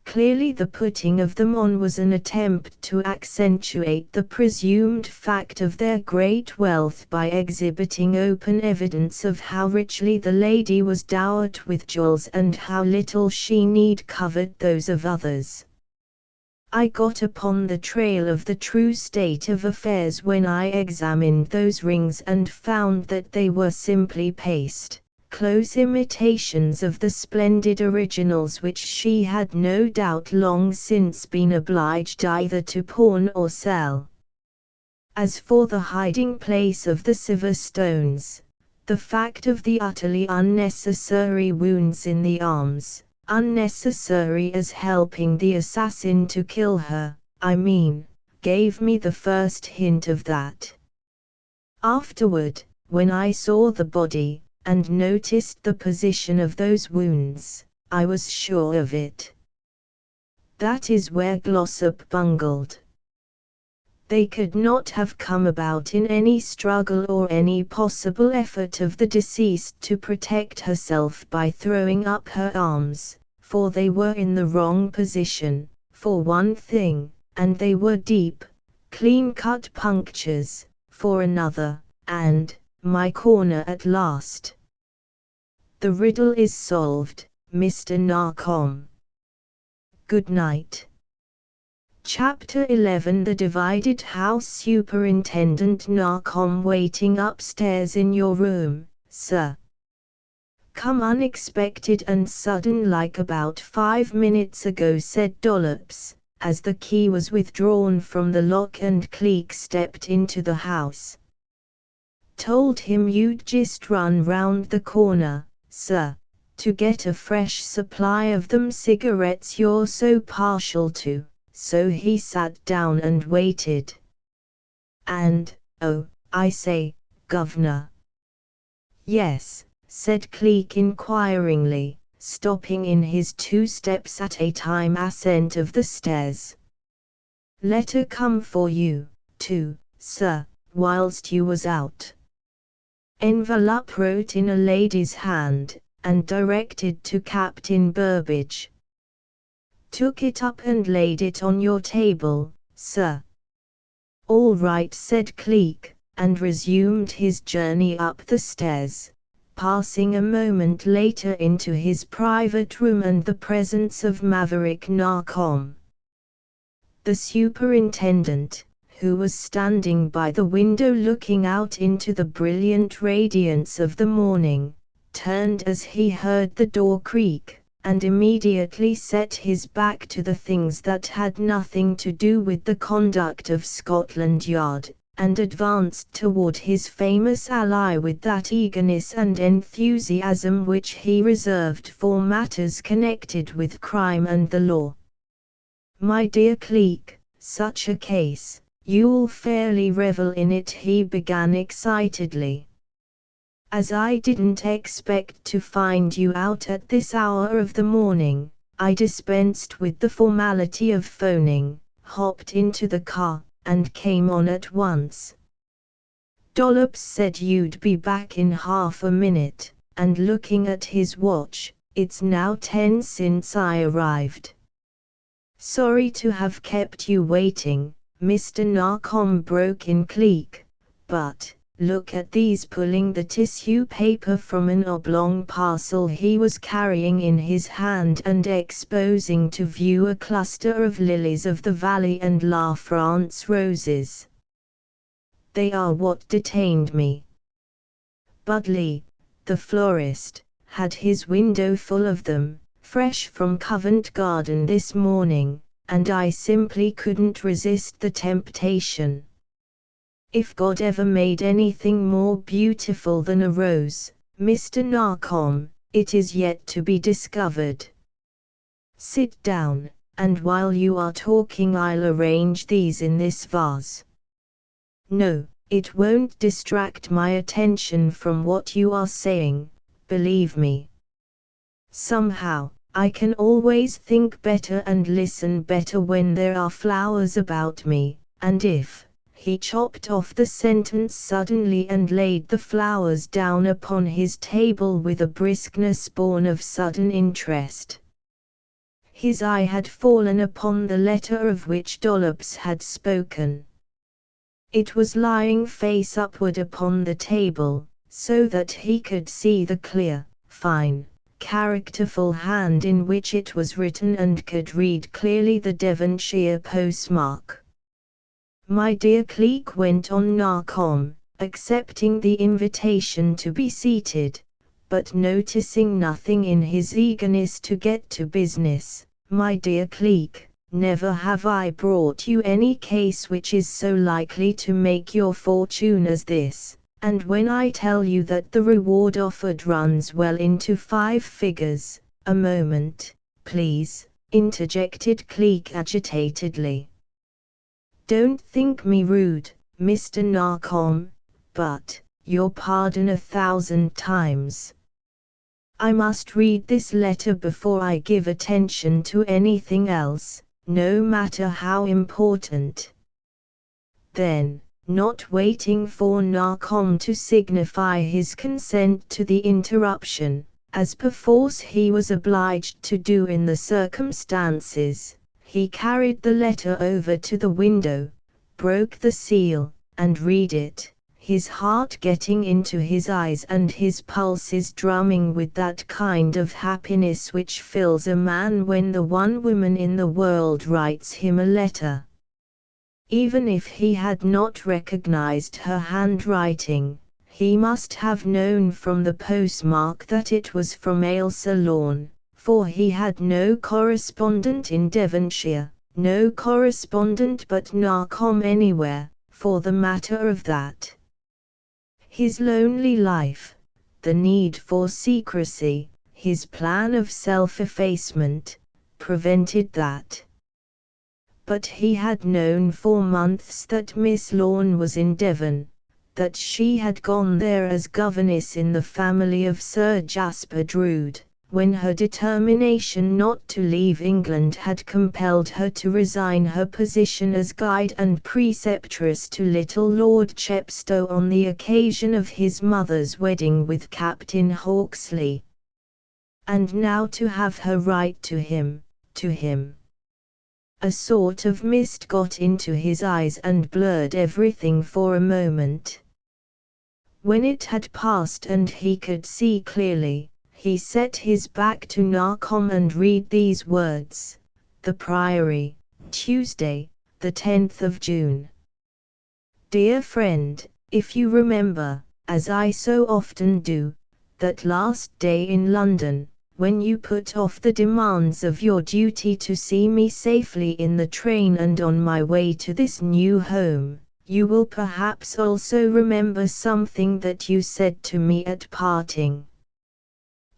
Clearly the putting of them on was an attempt to accentuate the presumed fact of their great wealth by exhibiting open evidence of how richly the lady was dowered with jewels and how little she need covered those of others. I got upon the trail of the true state of affairs when I examined those rings and found that they were simply paste, close imitations of the splendid originals which she had no doubt long since been obliged either to pawn or sell. As for the hiding place of the silver stones, the fact of the utterly unnecessary wounds in the arms, unnecessary as helping the assassin to kill her, I mean, gave me the first hint of that. Afterward, when I saw the body, and noticed the position of those wounds, I was sure of it. That is where Glossop bungled. They could not have come about in any struggle or any possible effort of the deceased to protect herself by throwing up her arms, for they were in the wrong position, for one thing, and they were deep, clean-cut punctures, for another, and, my corner at last. The riddle is solved, Mr. Narkom. Good night. Chapter 11 The Divided House. Superintendent Narkom waiting upstairs in your room, sir. Come unexpected and sudden like about 5 minutes ago, said Dollops, as the key was withdrawn from the lock and Cleek stepped into the house. Told him you'd just run round the corner, sir, to get a fresh supply of them cigarettes you're so partial to. So he sat down and waited. And, oh, I say, Governor. Yes, said Cleek inquiringly, stopping in his 2 steps at a time ascent of the stairs. Letter come for you, too, sir, whilst you was out. Envelope wrote in a lady's hand, and directed to Captain Burbage. Took it up and laid it on your table, sir. All right, said Cleek, and resumed his journey up the stairs, passing a moment later into his private room and the presence of Maverick Narkom. The superintendent, who was standing by the window looking out into the brilliant radiance of the morning, turned as he heard the door creak, and immediately set his back to the things that had nothing to do with the conduct of Scotland Yard, and advanced toward his famous ally with that eagerness and enthusiasm which he reserved for matters connected with crime and the law. My dear Cleek, such a case, you'll fairly revel in it, he began excitedly. As I didn't expect to find you out at this hour of the morning, I dispensed with the formality of phoning, hopped into the car, and came on at once. Dollops said you'd be back in half a minute, and looking at his watch, it's now 10 since I arrived. Sorry to have kept you waiting, Mr. Narkom broke in Cleek, but look at these, pulling the tissue paper from an oblong parcel he was carrying in his hand and exposing to view a cluster of lilies of the valley and La France roses. They are what detained me. Budley, the florist, had his window full of them, fresh from Covent Garden this morning, and I simply couldn't resist the temptation. If God ever made anything more beautiful than a rose, Mr. Narkom, it is yet to be discovered. Sit down, and while you are talking I'll arrange these in this vase. No, it won't distract my attention from what you are saying, believe me. Somehow, I can always think better and listen better when there are flowers about me, and if... He chopped off the sentence suddenly and laid the flowers down upon his table with a briskness born of sudden interest. His eye had fallen upon the letter of which Dollops had spoken. It was lying face upward upon the table, so that he could see the clear, fine, characterful hand in which it was written and could read clearly the Devonshire postmark. My dear Cleek, went on Narkom, accepting the invitation to be seated, but noticing nothing in his eagerness to get to business. My dear Cleek, never have I brought you any case which is so likely to make your fortune as this, and when I tell you that the reward offered runs well into 5 figures, a moment, please, interjected Cleek agitatedly. Don't think me rude, Mr. Narkom, but, your pardon 1,000 times. I must read this letter before I give attention to anything else, no matter how important. Then, not waiting for Narkom to signify his consent to the interruption, as perforce he was obliged to do in the circumstances, he carried the letter over to the window, broke the seal, and read it, his heart getting into his eyes and his pulses drumming with that kind of happiness which fills a man when the one woman in the world writes him a letter. Even if he had not recognized her handwriting, he must have known from the postmark that it was from Ailsa Lorne, for he had no correspondent in Devonshire, no correspondent but Narkom anywhere, for the matter of that. His lonely life, the need for secrecy, his plan of self-effacement, prevented that. But he had known for months that Miss Lorne was in Devon, that she had gone there as governess in the family of Sir Jasper Drood, when her determination not to leave England had compelled her to resign her position as guide and preceptress to little Lord Chepstow on the occasion of his mother's wedding with Captain Hawksley. And now to have her write to him. A sort of mist got into his eyes and blurred everything for a moment. When it had passed and he could see clearly, he set his back to Narkom and read these words: The Priory, Tuesday, the 10th of June. Dear friend, if you remember, as I so often do, that last day in London, when you put off the demands of your duty to see me safely in the train and on my way to this new home, you will perhaps also remember something that you said to me at parting.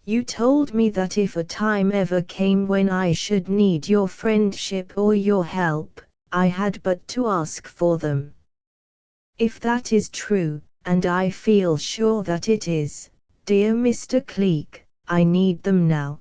You told me that if a time ever came when I should need your friendship or your help, I had but to ask for them. If that is true, and I feel sure that it is, dear Mr. Cleek, I need them now.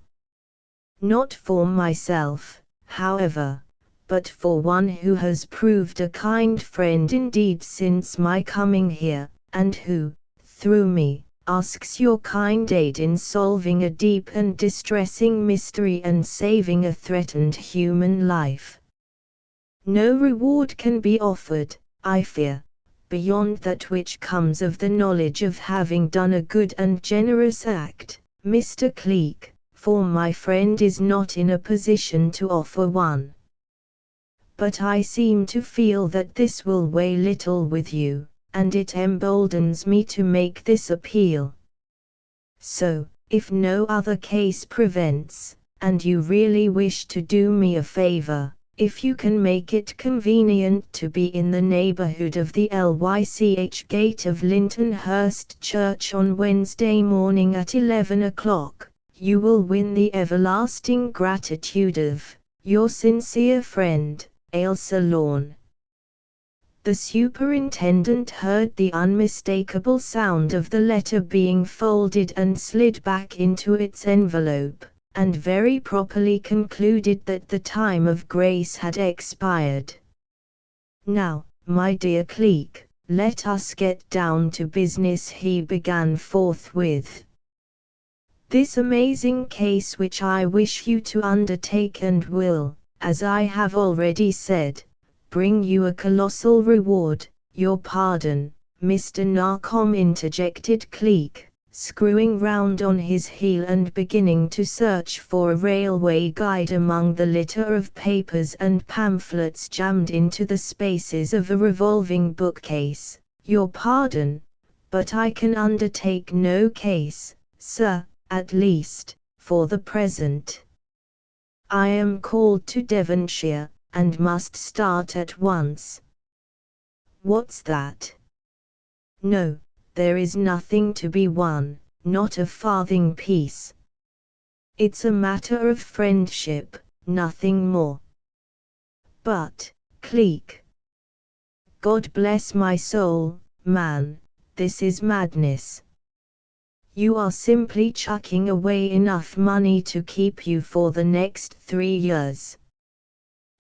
Not for myself, however, but for one who has proved a kind friend indeed since my coming here, and who, through me, asks your kind aid in solving a deep and distressing mystery and saving a threatened human life. No reward can be offered, I fear, beyond that which comes of the knowledge of having done a good and generous act, Mr. Cleek, for my friend is not in a position to offer one. But I seem to feel that this will weigh little with you, and it emboldens me to make this appeal. So, if no other case prevents, and you really wish to do me a favor, if you can make it convenient to be in the neighborhood of the Lych gate of Lintonhurst Church on Wednesday morning at 11 o'clock, you will win the everlasting gratitude of your sincere friend, Ailsa Lorne. The superintendent heard the unmistakable sound of the letter being folded and slid back into its envelope, and very properly concluded that the time of grace had expired. Now, my dear Cleek, let us get down to business, he began forthwith. This amazing case which I wish you to undertake and will, as I have already said, bring you a colossal reward. Your pardon, Mr. Narkom, interjected Cleek, screwing round on his heel and beginning to search for a railway guide among the litter of papers and pamphlets jammed into the spaces of a revolving bookcase. Your pardon, but I can undertake no case, sir, at least, for the present. I am called to Devonshire, and must start at once. What's that? No, there is nothing to be won, not a farthing piece. It's a matter of friendship, nothing more. But, Cleek, God bless my soul, man, this is madness. You are simply chucking away enough money to keep you for the next 3 years.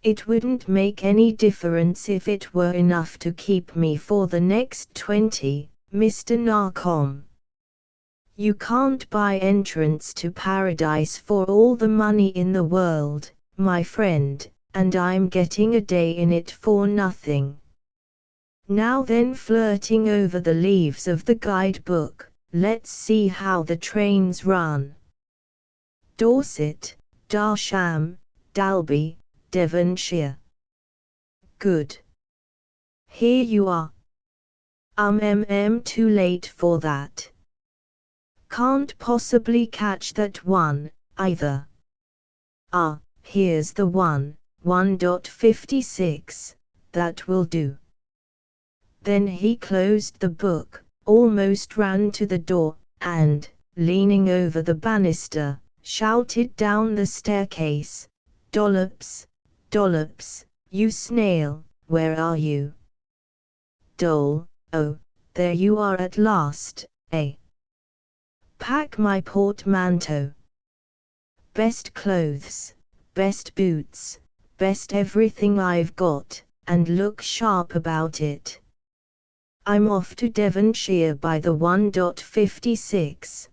It wouldn't make any difference if it were enough to keep me for the next 20, Mr. Narkom. You can't buy entrance to paradise for all the money in the world, my friend, and I'm getting a day in it for nothing. Now then, flirting over the leaves of the guidebook, let's see how the trains run. Dorset, Darsham, Dalby, Devonshire. Good. Here you are. Too late for that. Can't possibly catch that one, either. Ah, here's the one, 1.56, that will do. Then he closed the book, almost ran to the door, and, leaning over the banister, shouted down the staircase, "Dollops, Dollops, you snail, where are you?" "Dole, oh, there you are at last, eh? Pack my portmanteau. Best clothes, best boots, best everything I've got, and look sharp about it. I'm off to Devonshire by the 1.56.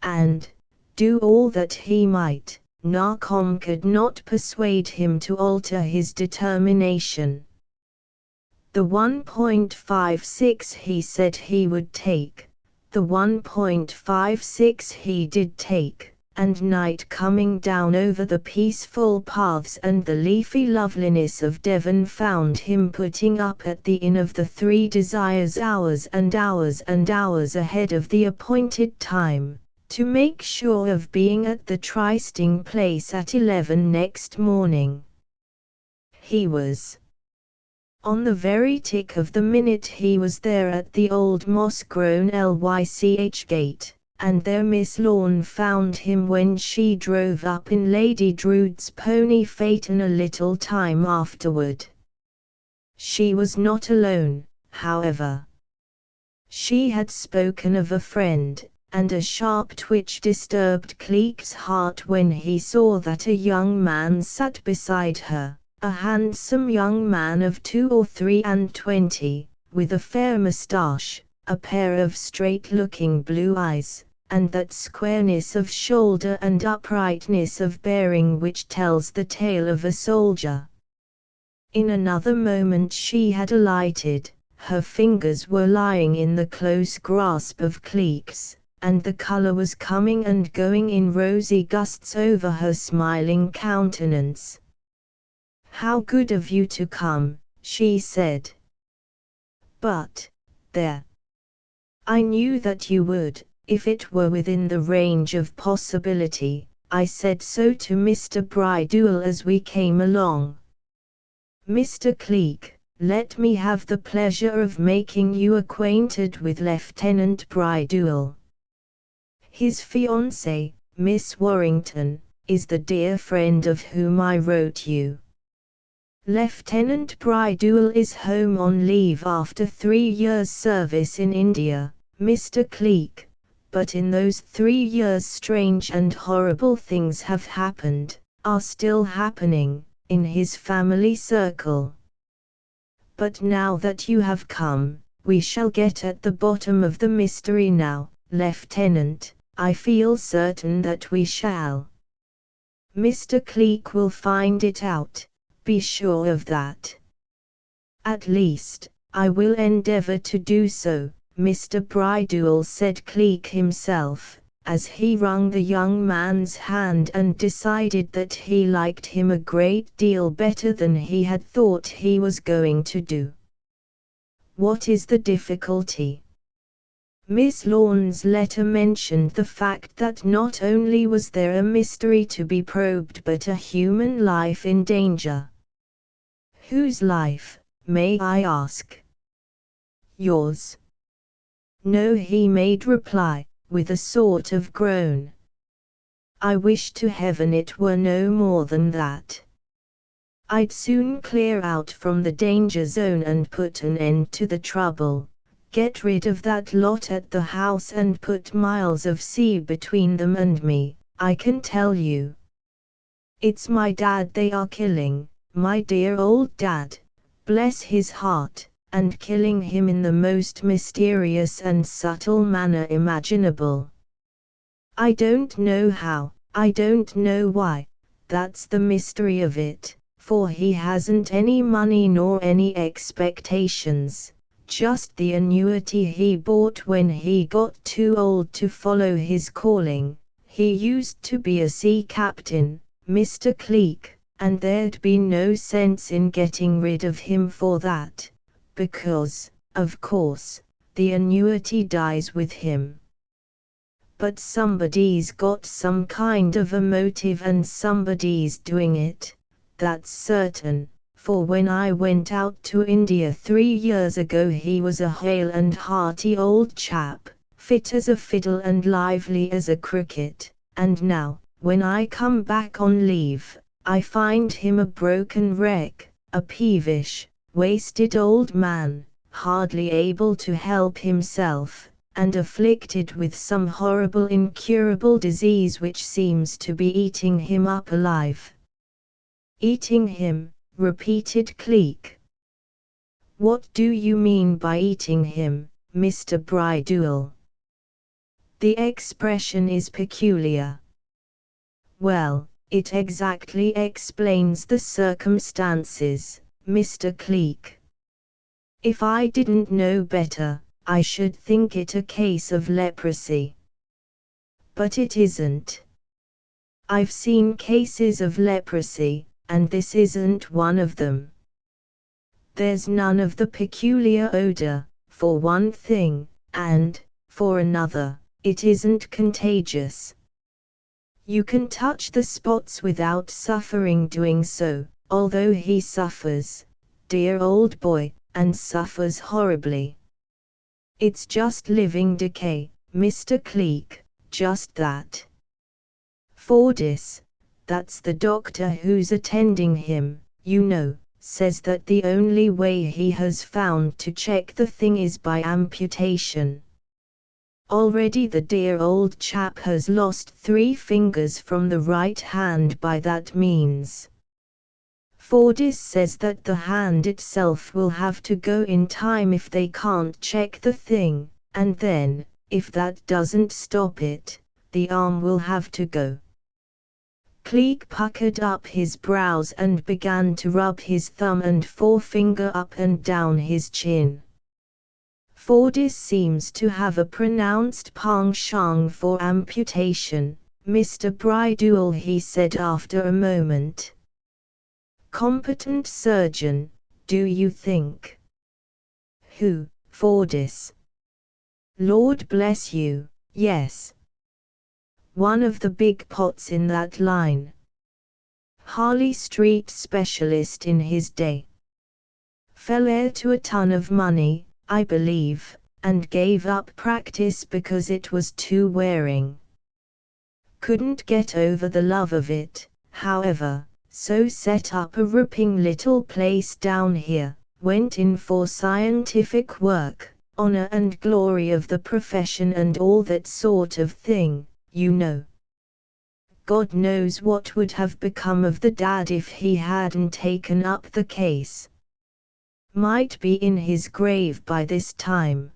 And, do all that he might, Narkom could not persuade him to alter his determination. The 1.56 he said he would take, the 1.56 he did take, and night coming down over the peaceful paths and the leafy loveliness of Devon found him putting up at the Inn of the Three Desires hours and hours and hours ahead of the appointed time, to make sure of being at the trysting place at 11 next morning. He was on the very tick of the minute he was there at the old moss-grown Lych gate, and there Miss Lorne found him when she drove up in Lady Drood's pony phaeton a little time afterward. She was not alone, however. She had spoken of a friend, and a sharp twitch disturbed Cleek's heart when he saw that a young man sat beside her. A handsome young man of 2 or 23, with a fair moustache, a pair of straight-looking blue eyes, and that squareness of shoulder and uprightness of bearing which tells the tale of a soldier. In another moment she had alighted, her fingers were lying in the close grasp of Cleek's, and the colour was coming and going in rosy gusts over her smiling countenance. "How good of you to come," she said. "But, there. I knew that you would, if it were within the range of possibility. I said so to Mr. Bridewell as we came along. Mr. Cleek, let me have the pleasure of making you acquainted with Lieutenant Bridewell. His fiancée, Miss Warrington, is the dear friend of whom I wrote you. Lieutenant Bridewell is home on leave after 3 years' service in India, Mr. Cleek, but in those 3 years strange and horrible things have happened, are still happening, in his family circle. But now that you have come, we shall get at the bottom of the mystery now, Lieutenant, I feel certain that we shall. Mr. Cleek will find it out. Be sure of that. At least, I will endeavour to do so, Mr. Bridewell said Cleek himself, as he wrung the young man's hand and decided that he liked him a great deal better than he had thought he was going to do. What is the difficulty? Miss Lorne's letter mentioned the fact that not only was there a mystery to be probed but a human life in danger. Whose life, may I ask? Yours. No, he made reply, with a sort of groan. I wish to heaven it were no more than that. I'd soon clear out from the danger zone and put an end to the trouble, get rid of that lot at the house and put miles of sea between them and me, I can tell you. It's my dad they are killing, my dear old dad, bless his heart, and killing him in the most mysterious and subtle manner imaginable. I don't know how, I don't know why, that's the mystery of it, for he hasn't any money nor any expectations, just the annuity he bought when he got too old to follow his calling. He used to be a sea captain, Mr. Cleek, and there'd be no sense in getting rid of him for that, because, of course, the annuity dies with him. But somebody's got some kind of a motive and somebody's doing it, that's certain, for when I went out to India 3 years ago he was a hale and hearty old chap, fit as a fiddle and lively as a cricket, and now, when I come back on leave, I find him a broken wreck, a peevish, wasted old man, hardly able to help himself, and afflicted with some horrible incurable disease which seems to be eating him up alive. Eating him, repeated Cleek. What do you mean by eating him, Mr. Bridewell? The expression is peculiar. Well, it exactly explains the circumstances, Mr. Cleek. If I didn't know better, I should think it a case of leprosy. But it isn't. I've seen cases of leprosy, and this isn't one of them. There's none of the peculiar odor, for one thing, and, for another, it isn't contagious. You can touch the spots without suffering doing so, although he suffers, dear old boy, and suffers horribly. It's just living decay, Mr. Cleek, just that. Fordyce, that's the doctor who's attending him, you know, says that the only way he has found to check the thing is by amputation. Already the dear old chap has lost 3 fingers from the right hand by that means. Fordyce says that the hand itself will have to go in time if they can't check the thing, and then, if that doesn't stop it, the arm will have to go. Cleek puckered up his brows and began to rub his thumb and forefinger up and down his chin. Fordyce seems to have a pronounced penchant for amputation, Mr. Bridewell, he said after a moment. Competent surgeon, do you think? Who, Fordyce? Lord bless you, yes. One of the big pots in that line. Harley Street specialist in his day. Fell heir to a ton of money, I believe, and gave up practice because it was too wearing. Couldn't get over the love of it, however. So set up a ripping little place down here, went in for scientific work, honor and glory of the profession and all that sort of thing, you know. God knows what would have become of the dad if he hadn't taken up the case. Might be in his grave by this time.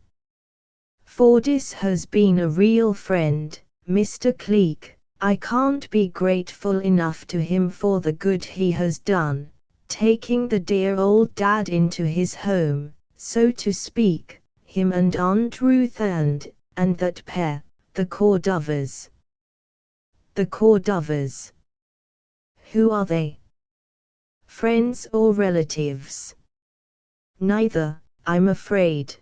Fordyce has been a real friend, Mr. Cleek. I can't be grateful enough to him for the good he has done, taking the dear old dad into his home, so to speak, him and Aunt Ruth and that pair, the Cordovers. The Cordovers. Who are they? Friends or relatives? Neither, I'm afraid.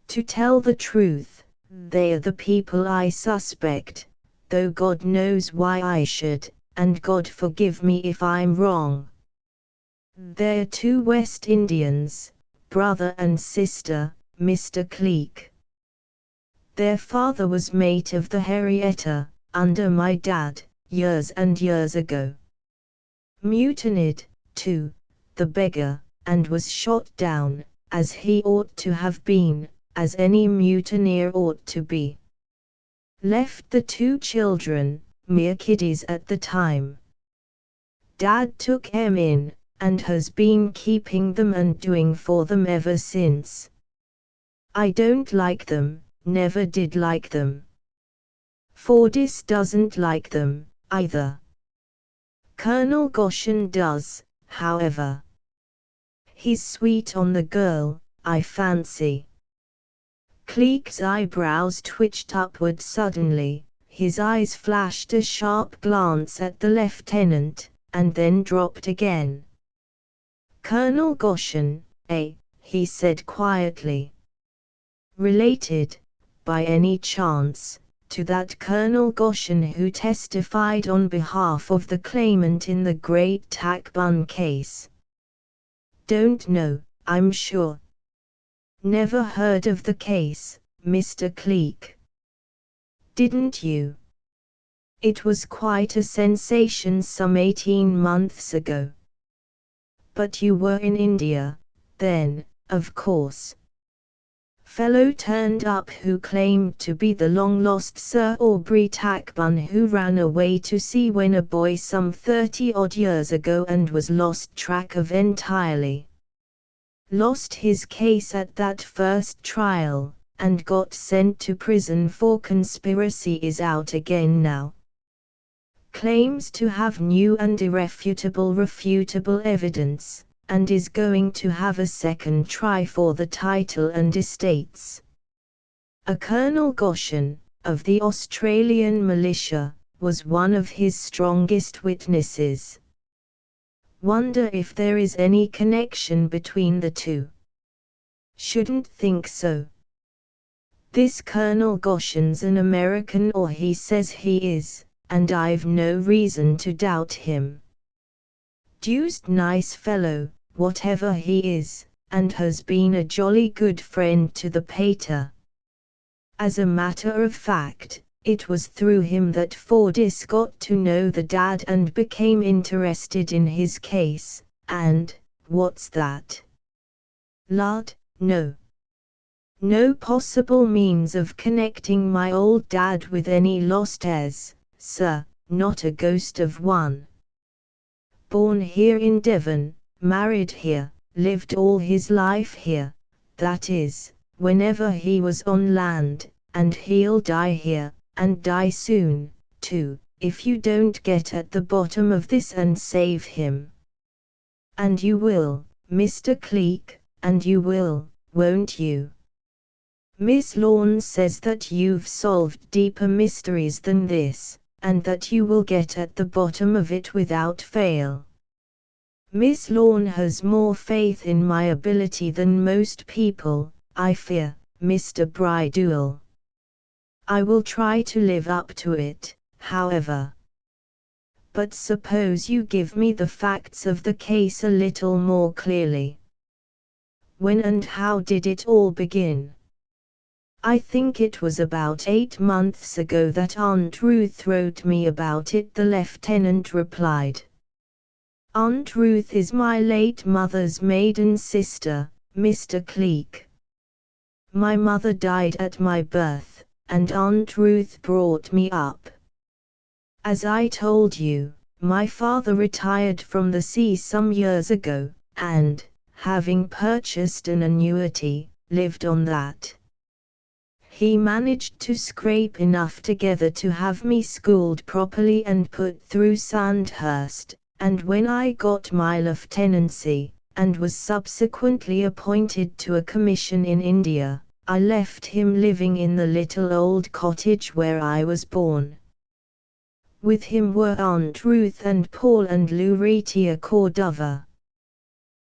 To tell the truth, they are the people I suspect. Though God knows why I should, and God forgive me if I'm wrong. They're 2 West Indians, brother and sister, Mr. Cleek. Their father was mate of the Henrietta, under my dad, years and years ago. Mutinied, too, the beggar, and was shot down, as he ought to have been, as any mutineer ought to be. Left the 2 children, mere kiddies at the time. Dad took 'em in, and has been keeping them and doing for them ever since. I don't like them, never did like them. Fordyce doesn't like them, either. Colonel Goshen does, however. He's sweet on the girl, I fancy. Cleek's eyebrows twitched upward suddenly, his eyes flashed a sharp glance at the lieutenant, and then dropped again. Colonel Goshen, he said quietly. Related, by any chance, to that Colonel Goshen who testified on behalf of the claimant in the Great Takbun case? Don't know, I'm sure. Never heard of the case, Mr. Cleek. Didn't you? It was quite a sensation some 18 months ago. But you were in India, then, of course. Fellow turned up who claimed to be the long-lost Sir Aubrey Takbun who ran away to sea when a boy some 30-odd years ago and was lost track of entirely. Lost his case at that first trial, and got sent to prison for conspiracy, is out again now. Claims to have new and irrefutable refutable evidence, and is going to have a second try for the title and estates. A Colonel Goshen, of the Australian militia, was one of his strongest witnesses. Wonder if there is any connection between the two. Shouldn't think so. This Colonel Goshen's an American, or he says he is, and I've no reason to doubt him. Deuced nice fellow, whatever he is, and has been a jolly good friend to the pater. As a matter of fact, it was through him that Fordyce got to know the dad and became interested in his case, and, what's that? Lud, no. No possible means of connecting my old dad with any lost heirs, sir, not a ghost of one. Born here in Devon, married here, lived all his life here, that is, whenever he was on land, and he'll die here, and die soon, too, if you don't get at the bottom of this and save him. And you will, Mr. Cleek, and you will, won't you? Miss Lorne says that you've solved deeper mysteries than this, and that you will get at the bottom of it without fail. Miss Lorne has more faith in my ability than most people, I fear, Mr. Bridewell. I will try to live up to it, however. But suppose you give me the facts of the case a little more clearly. When and how did it all begin? I think it was about 8 months ago that Aunt Ruth wrote me about it, the lieutenant replied. Aunt Ruth is my late mother's maiden sister, Mr. Cleek. My mother died at my birth, and Aunt Ruth brought me up. As I told you, my father retired from the sea some years ago, and, having purchased an annuity, lived on that. He managed to scrape enough together to have me schooled properly and put through Sandhurst, and when I got my lieutenancy, and was subsequently appointed to a commission in India, I left him living in the little old cottage where I was born. With him were Aunt Ruth and Paul and Lucretia Cordova.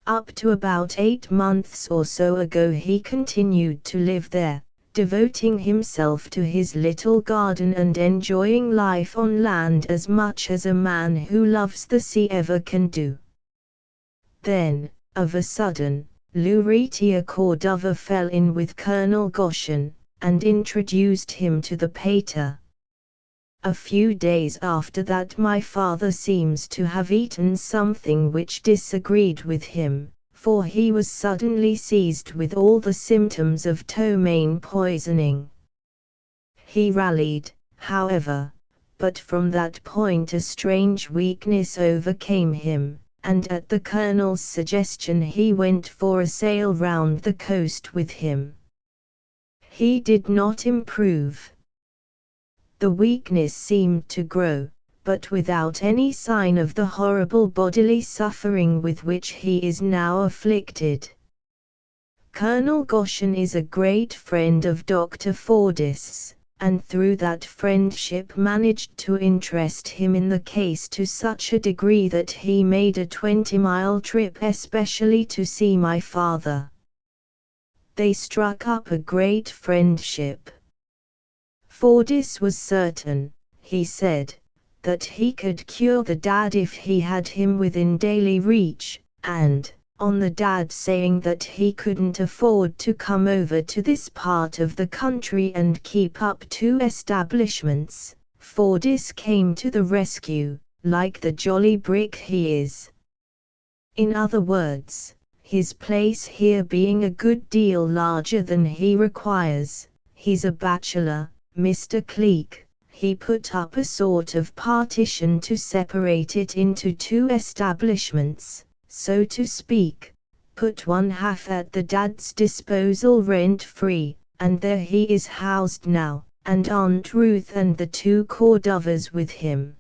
Up to about 8 months or so ago he continued to live there, devoting himself to his little garden and enjoying life on land as much as a man who loves the sea ever can do. Then, of a sudden, Lucretia Cordova fell in with Colonel Goshen, and introduced him to the pater. A few days after that my father seems to have eaten something which disagreed with him, for he was suddenly seized with all the symptoms of ptomaine poisoning. He rallied, however, but from that point a strange weakness overcame him, and at the Colonel's suggestion he went for a sail round the coast with him. He did not improve. The weakness seemed to grow, but without any sign of the horrible bodily suffering with which he is now afflicted. Colonel Goshen is a great friend of Dr. Fordyce's, and through that friendship managed to interest him in the case to such a degree that he made a 20-mile trip especially to see my father. They struck up a great friendship. Fordyce was certain, he said, that he could cure the dad if he had him within daily reach, and, on the dad saying that he couldn't afford to come over to this part of the country and keep up 2 establishments, Fordyce came to the rescue, like the jolly brick he is. In other words, his place here being a good deal larger than he requires, he's a bachelor, Mr. Cleek. He put up a sort of partition to separate it into 2 establishments, so to speak, put one half at the dad's disposal rent-free, and there he is housed now, and Aunt Ruth and the 2 Cordovers with him.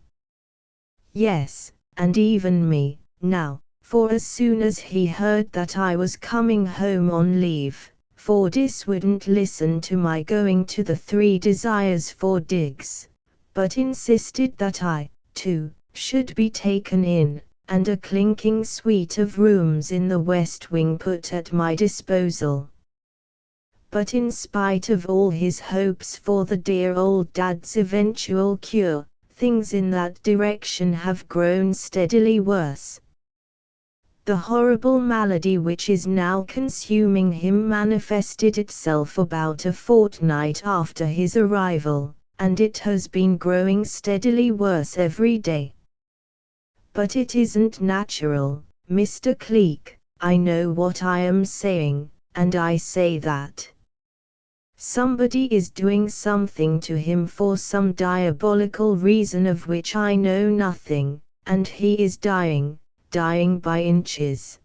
Yes, and even me, now, for as soon as he heard that I was coming home on leave, Fordyce wouldn't listen to my going to the 3 Desires for digs, but insisted that I, too, should be taken in, and a clinking suite of rooms in the West Wing put at my disposal. But in spite of all his hopes for the dear old dad's eventual cure, things in that direction have grown steadily worse. The horrible malady which is now consuming him manifested itself about a fortnight after his arrival, and it has been growing steadily worse every day. But it isn't natural, Mr. Cleek. I know what I am saying, and I say that somebody is doing something to him for some diabolical reason of which I know nothing, and he is dying by inches.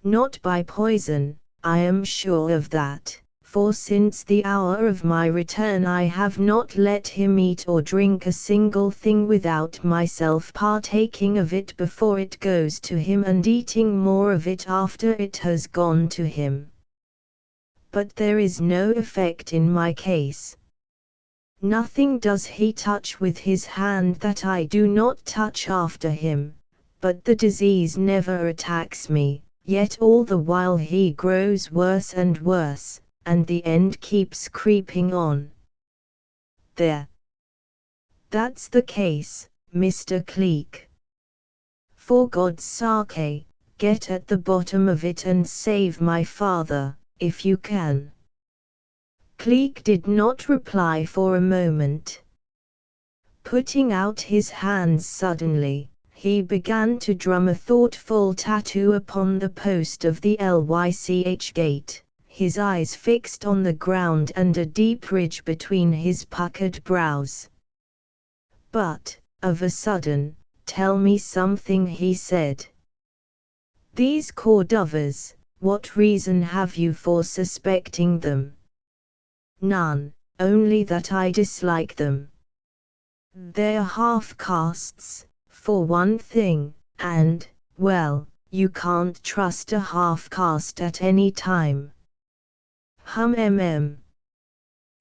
Not by poison, I am sure of that, for since the hour of my return I have not let him eat or drink a single thing without myself partaking of it before it goes to him and eating more of it after it has gone to him. But there is no effect in my case. Nothing does he touch with his hand that I do not touch after him. But the disease never attacks me, yet all the while he grows worse and worse, and the end keeps creeping on. There. That's the case, Mr. Cleek. For God's sake, get at the bottom of it and save my father, if you can. Cleek did not reply for a moment. Putting out his hands suddenly, he began to drum a thoughtful tattoo upon the post of the Lych gate, his eyes fixed on the ground and a deep ridge between his puckered brows. But, of a sudden, tell me something, he said. These Cordovers, what reason have you for suspecting them? None, only that I dislike them. They're half-castes, for one thing, and, well, you can't trust a half-caste at any time.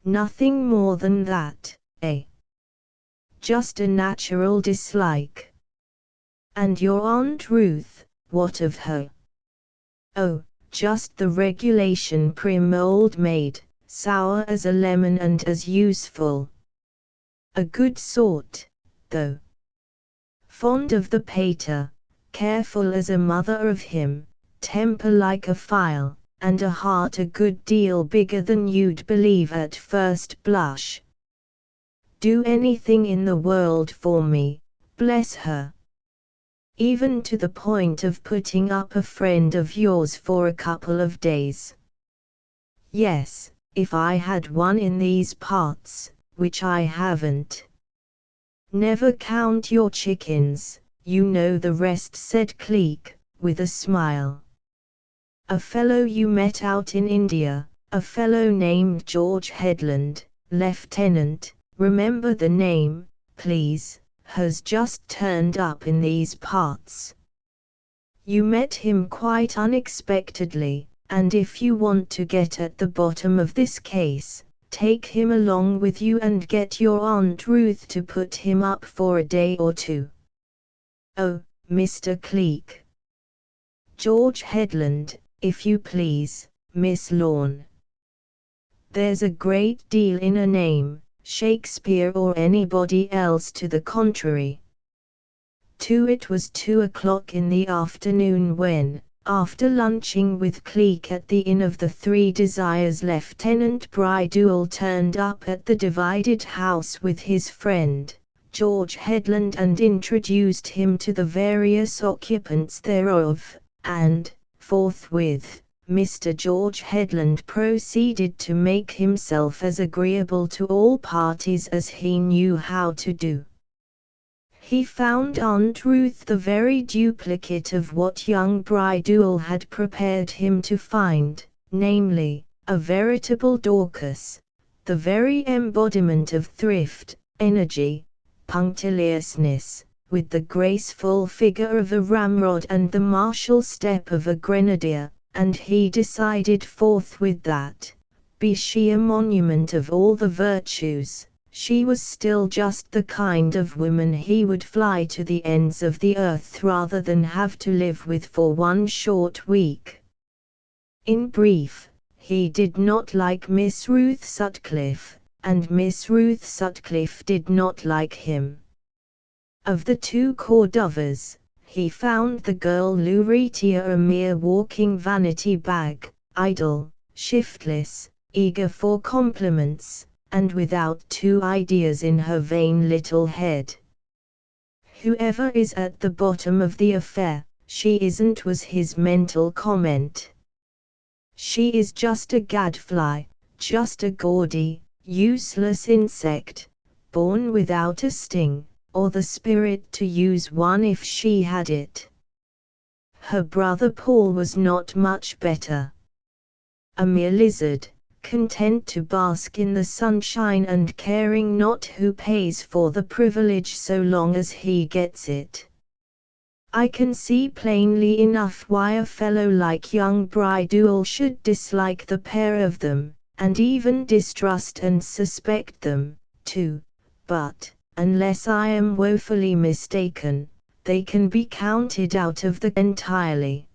Nothing more than that, eh? Just a natural dislike. And your Aunt Ruth, what of her? Oh, just the regulation prim old maid, sour as a lemon and as useful. A good sort, though. Fond of the pater, careful as a mother of him, temper like a file, and a heart a good deal bigger than you'd believe at first blush. Do anything in the world for me, bless her. Even to the point of putting up a friend of yours for a couple of days. Yes, if I had one in these parts, which I haven't. Never count your chickens, you know the rest, said Cleek, with a smile. A fellow you met out in India, a fellow named George Headland, Lieutenant, remember the name, please, has just turned up in these parts. You met him quite unexpectedly, and if you want to get at the bottom of this case, take him along with you and get your Aunt Ruth to put him up for a day or two. Oh, Mr. Cleek. George Headland, if you please, Miss Lorne. There's a great deal in a name, Shakespeare or anybody else to the contrary. It was 2 o'clock in the afternoon when, after lunching with Cleek at the Inn of the Three Desires, Lieutenant Bridewell turned up at the divided house with his friend, George Headland, and introduced him to the various occupants thereof, and, forthwith, Mr. George Headland proceeded to make himself as agreeable to all parties as he knew how to do. He found Aunt Ruth the very duplicate of what young Bridewell had prepared him to find, namely, a veritable Dorcas, the very embodiment of thrift, energy, punctiliousness, with the graceful figure of a ramrod and the martial step of a grenadier, and he decided forthwith that, be she a monument of all the virtues, she was still just the kind of woman he would fly to the ends of the earth rather than have to live with for one short week. In brief, he did not like Miss Ruth Sutcliffe, and Miss Ruth Sutcliffe did not like him. Of the two Cordovas, he found the girl Lucretia a mere walking vanity bag, idle, shiftless, eager for compliments, and without two ideas in her vain little head. Whoever is at the bottom of the affair, she isn't, was his mental comment. She is just a gadfly, just a gaudy, useless insect, born without a sting, or the spirit to use one if she had it. Her brother Paul was not much better. A mere lizard, content to bask in the sunshine and caring not who pays for the privilege so long as he gets it. I can see plainly enough why a fellow like young Bridewell should dislike the pair of them, and even distrust and suspect them, too, but, unless I am woefully mistaken, they can be counted out of the entirely.